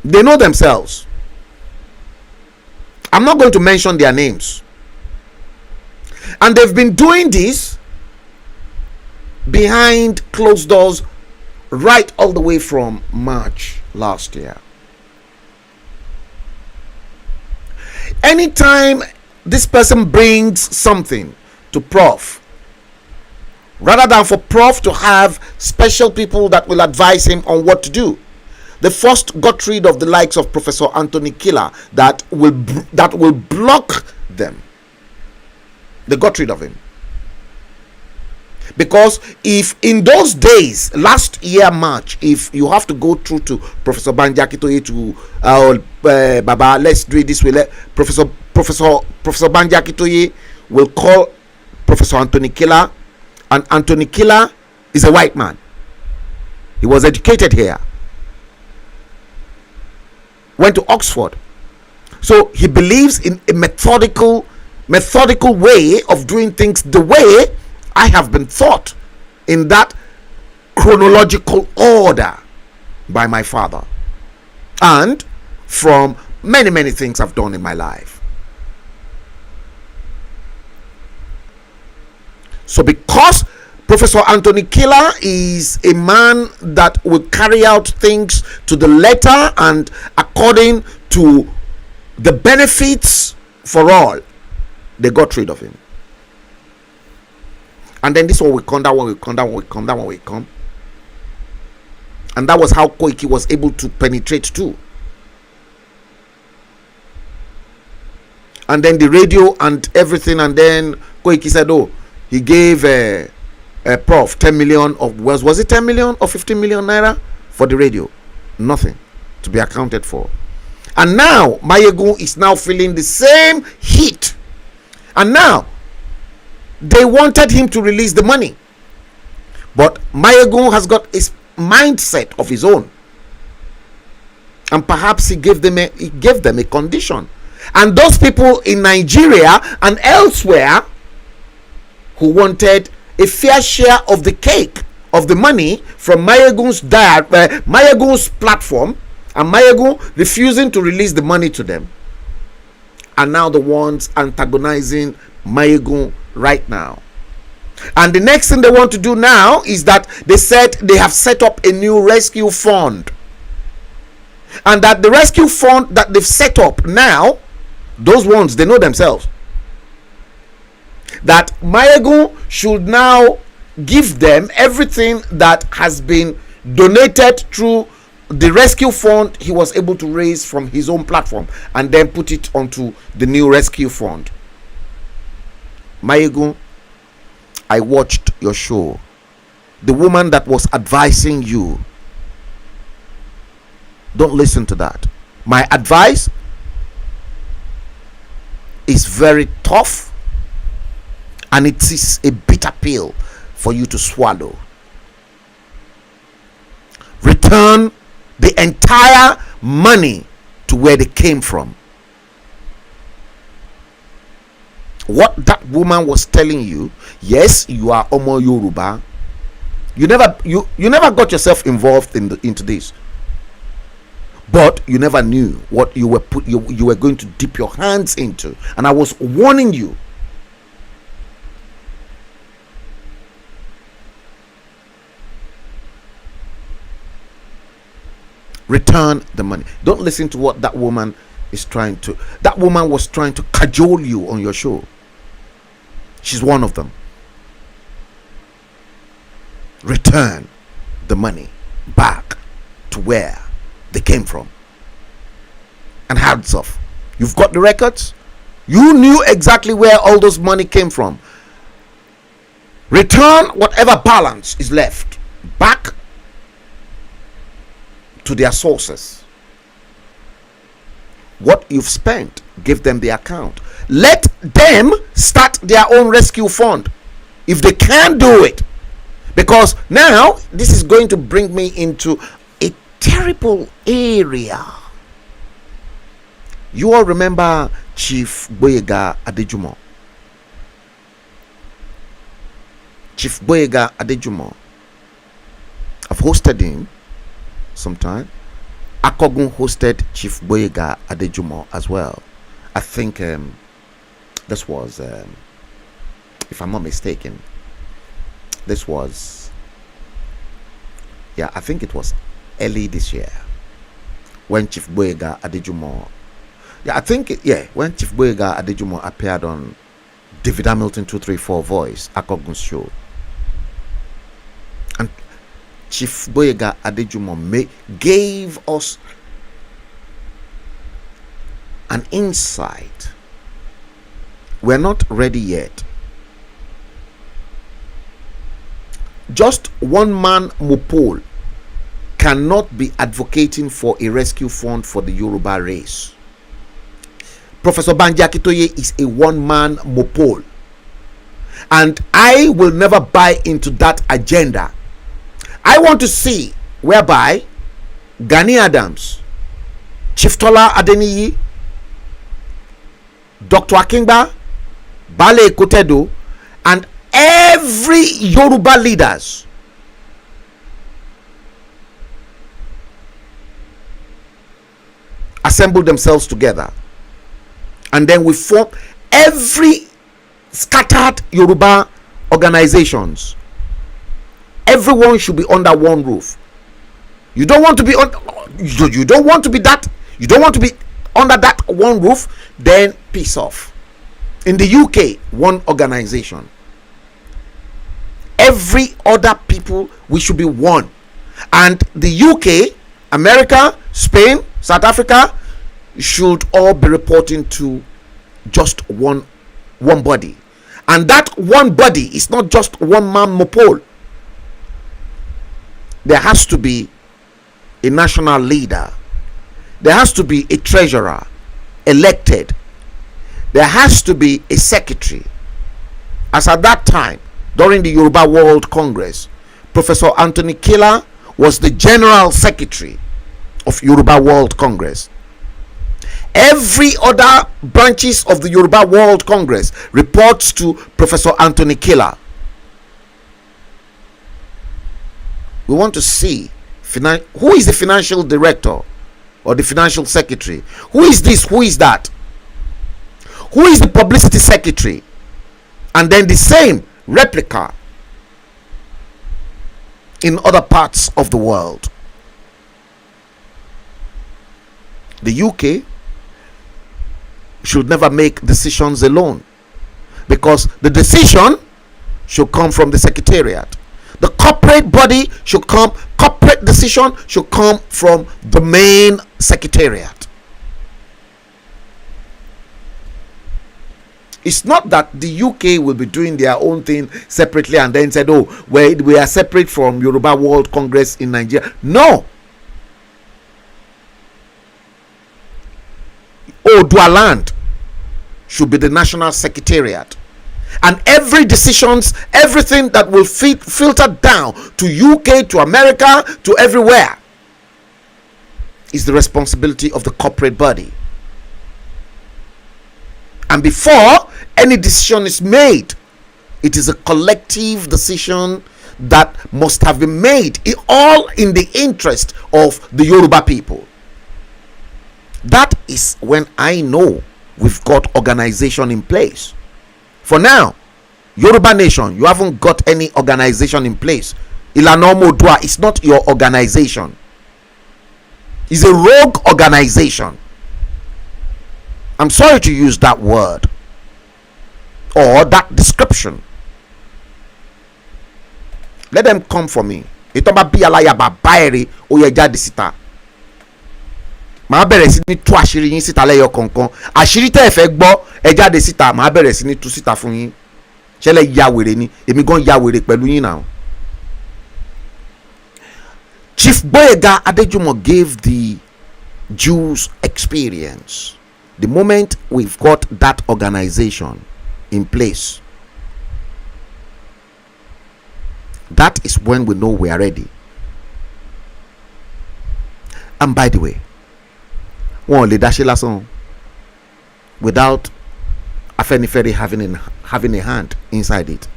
They know themselves. I'm not going to mention their names. And they've been doing this behind closed doors right all the way from March last year. Anytime this person brings something to Prof, rather than for Prof to have special people that will advise him on what to do, they first got rid of the likes of Professor Anthony Killer that will block them. They got rid of him. Because if in those days, last year March, if you have to go through to Professor Banji Akintoye to Baba, let's do it this way. Professor Banji Akintoye will call Professor Anthony Killer, and Anthony Killer is a white man. He was educated here, went to Oxford, so he believes in a methodical way of doing things the way I have been taught, in that chronological order by my father and from many things I've done in my life. So because Professor Anthony Killer is a man that will carry out things to the letter and according to the benefits for all, they got rid of him. And then this one will come, that one will come, that one will come, that one will come. And that was how Koiki was able to penetrate too. And then the radio and everything, and then Koiki said, oh, he gave a Prof 10 million of, was it 10 million or 15 million naira for the radio? Nothing to be accounted for. And now Mayegun is now feeling the same heat. And now they wanted him to release the money, but Mayegun has got his mindset of his own, and perhaps he gave them a condition. And those people in Nigeria and elsewhere who wanted a fair share of the cake of the money from Mayegun's platform, and Mayegun refusing to release the money to them, are now the ones antagonizing Mayegun right now. And the next thing they want to do now is that they said they have set up a new rescue fund. And that the rescue fund that they've set up now, those ones, they know themselves, that Mayegun should now give them everything that has been donated through the rescue fund he was able to raise from his own platform, and then put it onto the new rescue fund. Mayegun, I watched your show. The woman that was advising you, don't listen to that. My advice is very tough, and it is a bitter pill for you to swallow. Return the entire money to where they came from. What that woman was telling you, yes, you are Omo Yoruba. You never got yourself involved into this, but you never knew what you were going to dip your hands into, and I was warning you. Return the money. Don't listen to what that woman is trying to. That woman was trying to cajole you on your show. She's one of them. Return the money back to where they came from. And hands off. You've got the records. You knew exactly where all those money came from. Return whatever balance is left back to their sources. What you've spent, give them the account. Let them start their own rescue fund if they can do it, because now this is going to bring me into a terrible area. You all remember Chief Boyega Adejumo? Chief Boyega Adejumo, I've hosted him sometime. Akogun hosted Chief Boyega Adejumo as well. I think this was, if I'm not mistaken, this was, I think it was early this year when Chief Boyega Adejumo, when Chief Boyega Adejumo appeared on David Hamilton 234 Voice, Akogun's show. And Chief Boyega Adejumo gave us an insight. We're not ready yet. Just one man Mopol cannot be advocating for a rescue fund for the Yoruba race. Professor Banji Akintoye is a one-man Mopol, and I will never buy into that agenda. I want to see whereby Gani Adams, Chief Tola Adeniyi, Dr. Akingba, Bale Kotedo, and every Yoruba leaders assemble themselves together, and then we form every scattered Yoruba organizations. Everyone should be under one roof. You don't want to be on. You don't want to be that. You don't want to be under that one roof. Then peace off. In the UK, one organization. Every other people, we should be one. And the UK, America, Spain, South Africa should all be reporting to just one body. And that one body is not just one man Mopol. There has to be a national leader. There has to be a treasurer elected. There has to be a secretary. As at that time, during the Yoruba World Congress, Professor Anthony Killer was the general secretary of Yoruba World Congress. Every other branches of the Yoruba World Congress reports to Professor Anthony Killer. We want to see who is the financial director or the financial secretary. Who is this? Who is that? Who is the publicity secretary? And then the same replica in other parts of the world. The UK should never make decisions alone, because the decision should come from the secretariat. The corporate body should come, corporate decision should come from the main secretariat. It's not that the UK will be doing their own thing separately and then said, oh, we are separate from Yoruba World Congress in Nigeria. No. Odua land should be the national secretariat, and every decisions, everything that will filter down to UK, to America, to everywhere, is the responsibility of the corporate body. And before any decision is made, it is a collective decision that must have been made, all in the interest of the Yoruba people. That is when I know we've got organization in place. For now, Yoruba Nation, you haven't got any organization in place. Ilana Omodua is not your organization. It's a rogue organization. I'm sorry to use that word or that description. Let them come for me. Itoba bi alaya babaere oye jade sita. Màá bẹ̀rẹ̀ sí ní tú àṣírí yín síta lẹ́yọ kọ̀ọ̀kan. Àṣírí tẹ́ ẹ fẹ́ gbọ́ ẹ jáde síta, màá bẹ̀rẹ̀ sí ní tú síta fún yín. Ṣẹlẹ̀ ya wèrè ni, èmi gan ya wèrè pẹ̀lú yín náà. Chief Boyega Adejumo gave the Jews experience. The moment we've got that organization in place, that is when we know we are ready. And by the way, wọ́n lè dáṣẹ́ lásán without Afenifere having a hand inside it.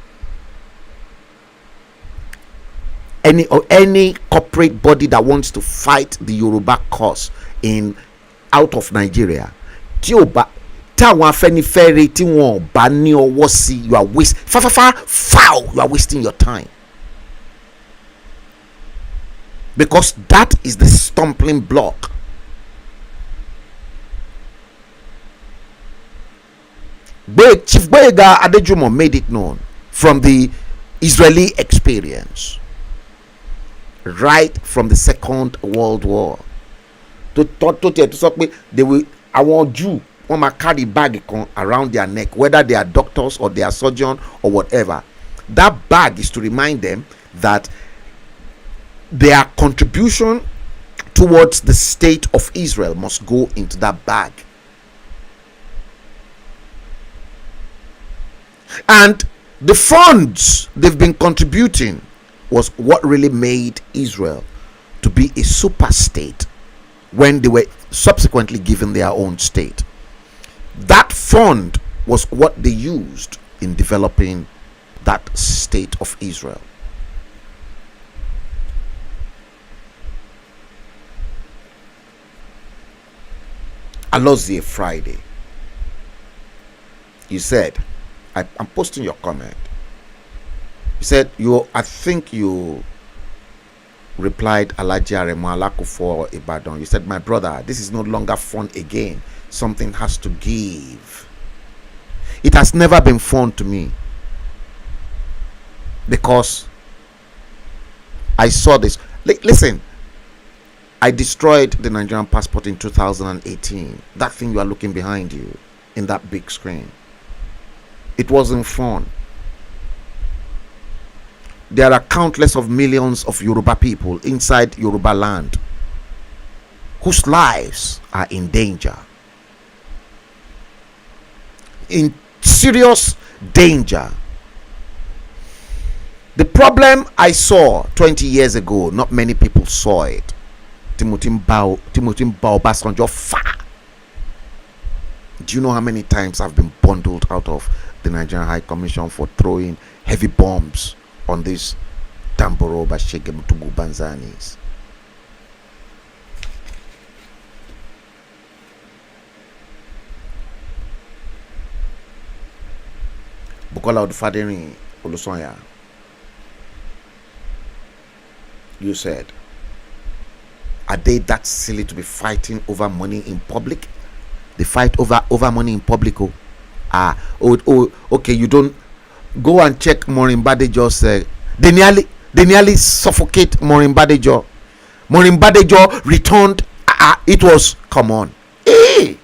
Any corporate body that wants to fight the Yoruba cause out of Nigeria, tí àwọn Afenifere tí wọ́n bá ní ọwọ́ sí, you are you are wasting your time, because that is the stumbling block. Chief Boyega Adejumo made it known from the Israeli experience, right from the Second World War. They will, I want you, carry bag around their neck, whether they are doctors or they are surgeon or whatever. That bag is to remind them that their contribution towards the state of Israel must go into that bag. And the funds they've been contributing was what really made Israel to be a super state when they were subsequently given their own state. That fund was what they used in developing that state of Israel. Alozie Friday, you said, I'm posting your comment. You said I think you replied Alaji Aremo Alako for Ibadan. You said, my brother, this is no longer fun again. Something has to give. It has never been fun to me, because I saw this. Listen, I destroyed the Nigerian passport in 2018. That thing you are looking behind you in that big screen. It wasn't fun. There are countless of millions of Yoruba people inside Yoruba land whose lives are in danger, in serious danger. The problem I saw 20 years ago, not many people saw it. Timothy Obasanjo fire. Do you know how many times I've been bundled out of the Nigerian High Commission for throwing heavy bombs on these Tamboro Bashege Mutugu Banzanis? Bukola Odufaderi Olusonya, you said, are they that silly to be fighting over money in public? They fight over money in public. Okay, you don't go and check Maureen Badejo's. They nearly suffocate Maureen Badejo. Maureen Badejo returned. It was, come on. Hey.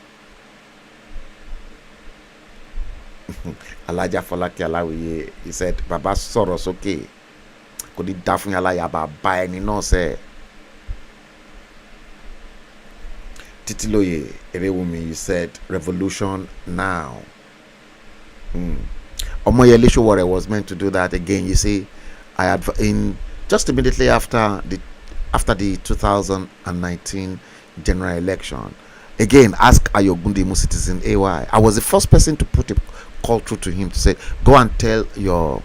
Alaja Falaki Alawiye, he said, Baba Soros, okay. Could it daffy alaya buy any no say? Titiloye Erewumi, you said revolution now. Omoyele Sowore was meant to do that again. You see, I had in just immediately after the 2019 general election. Again, ask Ayogundimu citizen AY. I was the first person to put a call through to him to say, go and tell your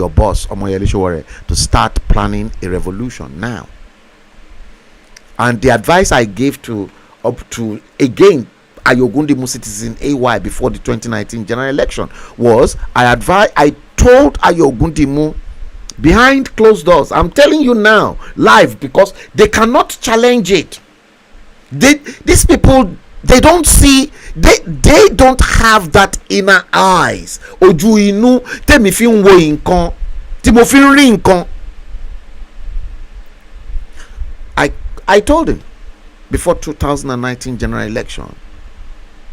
boss Omoyele Sowore to start planning a revolution now. And the advice I gave to again Ayogundimu citizen AY before the 2019 general election was, I told Ayogundimu behind closed doors, I'm telling you now live, because they cannot challenge it. These people, they don't see, they don't have that inner eyes. Oju inu temi fi nwo nkan tí mo fi rí nkan. I told him before 2019 general election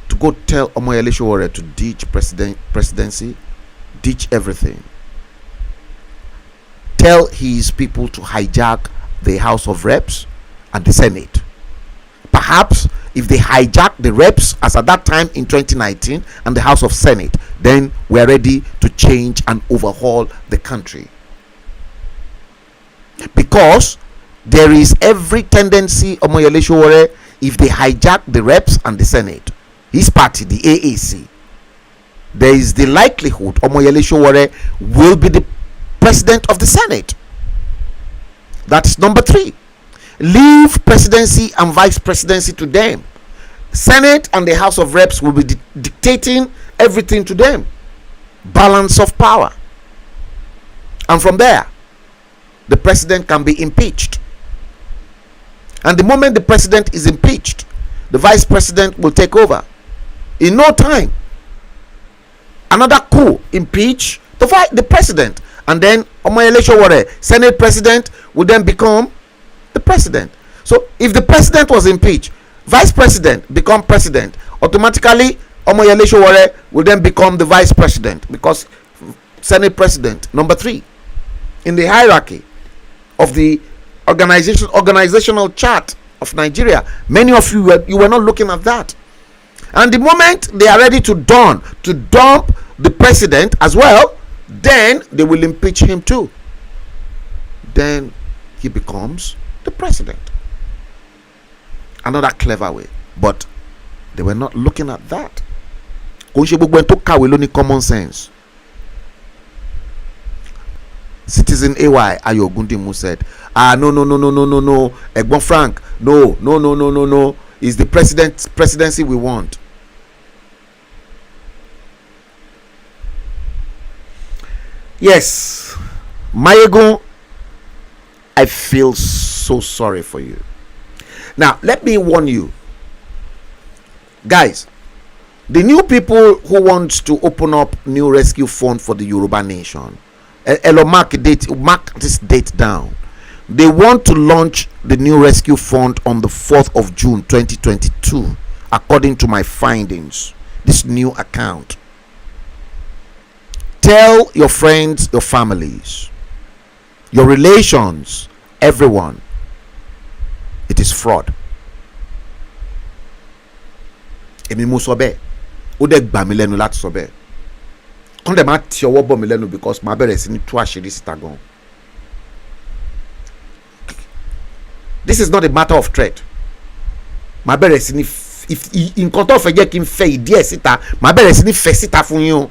to go tell Omoyele Sowore to ditch presidency, ditch everything. Tell his people to hijack the House of Reps and the Senate. Perhaps if they hijack the Reps as at that time in 2019 and the House of Senate, then we're ready to change and overhaul the country. Because there is every tendency, Omoyele Sowore, if they hijack the Reps and the Senate, his party, the AAC, there is the likelihood Omoyele Sowore will be the president of the Senate. That's number 3. Leave presidency and vice presidency to them. Senate and the House of Reps will be dictating everything to them. Balance of power. And from there, the president can be impeached. And the moment the president is impeached, the vice president will take over. In no time, another coup, impeach the president. And then Omoyele Sowore, Senate president, will then become the president. So if the president was impeached, vice president become president, automatically Omoyele Sowore will then become the vice president, because Senate president, number 3 in the hierarchy of the organizational chart of Nigeria. Many of you were not looking at that. And the moment they are ready to dump the president as well, then they will impeach him too. Then he becomes the president. Another clever way. But they were not looking at that. Common sense. Citizen AY Ayogundimu said, no, Egbon Frank, no, it's the presidency we want. Yes, Mayegun, I feel so sorry for you. Now, let me warn you, guys. The new people who want to open up new rescue fund for the Yoruba nation, mark this date down. They want to launch the new rescue fund on the 4th of June 2022, according to my findings. This new account. Tell your friends, your families, your relations, everyone, it is fraud. Èmi mo sọ bẹ́ẹ̀, ó dẹ̀ gbà mí lẹ́nu láti sọ bẹ́ẹ̀. Kọ́n dẹ̀ máa ti ọwọ́ bọ̀ mí lẹ́nu because màá bẹ̀rẹ̀ sí ní tú àṣírí síta gan. This is not a matter of threat. Màá bẹ̀rẹ̀ sí ní nǹkan tó fẹ́ jẹ́ kí n fẹ́ ìdí ẹ̀ síta, màá bẹ̀rẹ̀ sí ní fẹ́ síta fún yín o.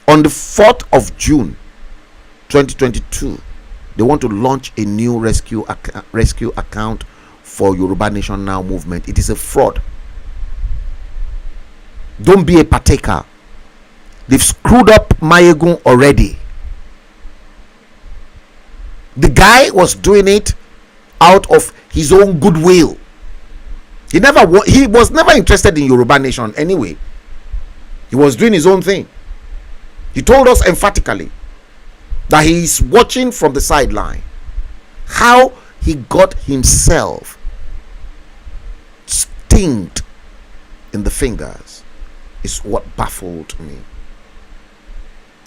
On the 4th of June 2022, they want to launch a new rescue account for Yoruba Nation Now movement. It is a fraud. Don't be a partaker. They've screwed up Mayegun already. The guy was doing it out of his own goodwill. He was never interested in Yoruba nation anyway. He was doing his own thing. He told us emphatically that he is watching from the sideline. How he got himself stinged in the fingers is what baffled me.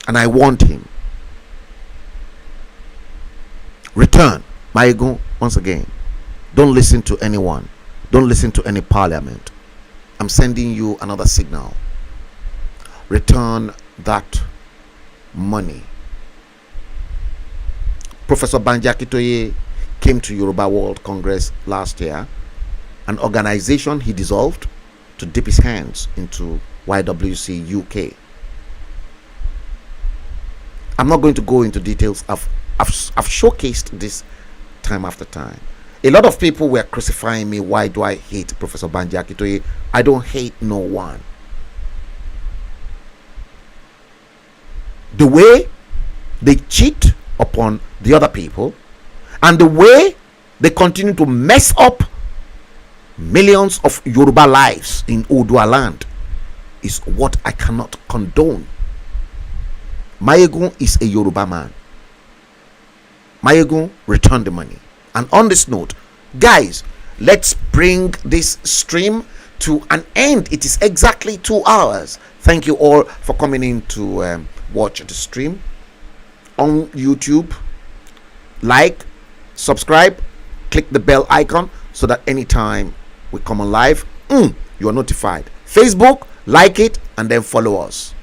And I warned him. Return, Mayegun, once again. Don't listen to anyone. Don't listen to any parliament. I'm sending you another signal. Return that money. Professor Banji Akintoye came to Yoruba World Congress last year, an organization he dissolved to dip his hands into YWC UK. I'm not going to go into details. I've showcased this time after time. A lot of people were crucifying me. Why do I hate Professor Banji Akintoye? I don't hate no one. The way they cheat upon the other people and the way they continue to mess up millions of Yoruba lives in Odua land is what I cannot condone. Mayegun is a Yoruba man. Mayegun, return the money. And on this note, guys, let's bring this stream to an end. It is exactly 2 hours. Thank you all for coming in to watch the stream on YouTube. Like, subscribe, click the bell icon so that anytime we come on live, you are notified. Facebook, like it and then follow us.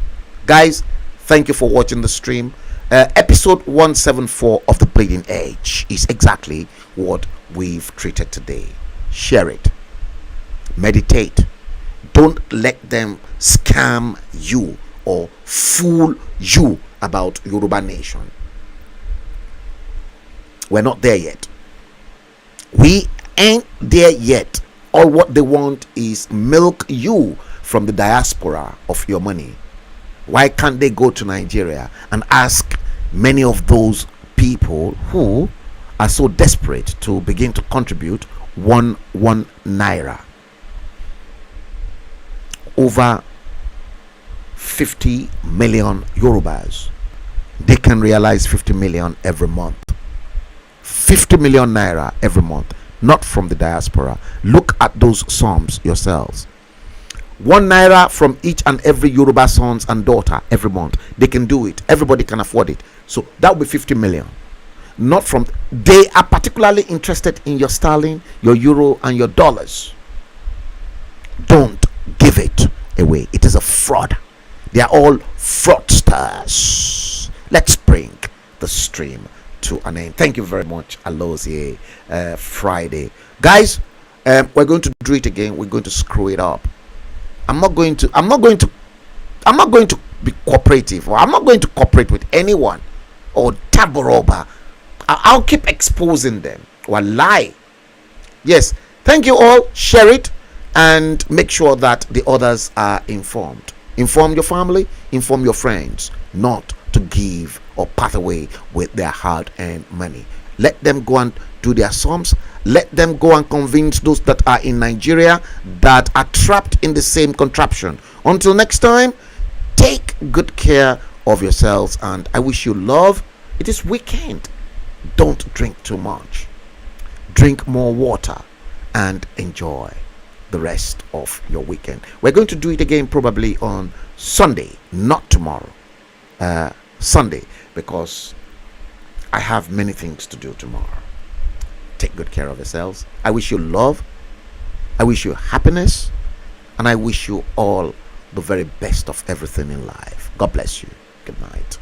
Guys, thank you for watching the stream. Episode 174 of The Bleeding Edge is exactly what we've treated today. Share it. Meditate. Don't let them scam you or fool you about Yoruba nation. We're not there yet. We ain't there yet. All what they want is milk you from the diaspora of your money. Why can't they go to Nigeria and ask many of those people who are so desperate to begin to contribute one naira? Over 50 million Yorubas. They can realize 50 million every month. 50 million naira every month, not from the diaspora. Look at those sums yourselves. 1 naira from each and every Yoruba sons and daughter every month. They can do it. Everybody can afford it. So that will be 50 million. Not from. They are particularly interested in your sterling, your euro, and your dollars. Don't give it away. It is a fraud. They are all fraudsters. Let's bring the stream to an end. Thank you very much. Alozie Friday, guys. We're going to do it again. We're going to screw it up. I'm not going to be cooperative, or I'm not going to cooperate with anyone or taboroba. I'll keep exposing them or lie. Yes, thank you all. Share it and make sure that the others are informed. Inform your family, inform your friends, not to give or pass away with their hard-earned money. Let them go and do their sums. Let them go and convince those that are in Nigeria that are trapped in the same contraption. Until next time, take good care of yourselves, and I wish you love. It is weekend. Don't drink too much. Drink more water and enjoy the rest of your weekend. We're going to do it again probably on Sunday, not tomorrow. Sunday, because I have many things to do tomorrow. Take good care of yourselves. I wish you love. I wish you happiness. And I wish you all the very best of everything in life. God bless you. Good night.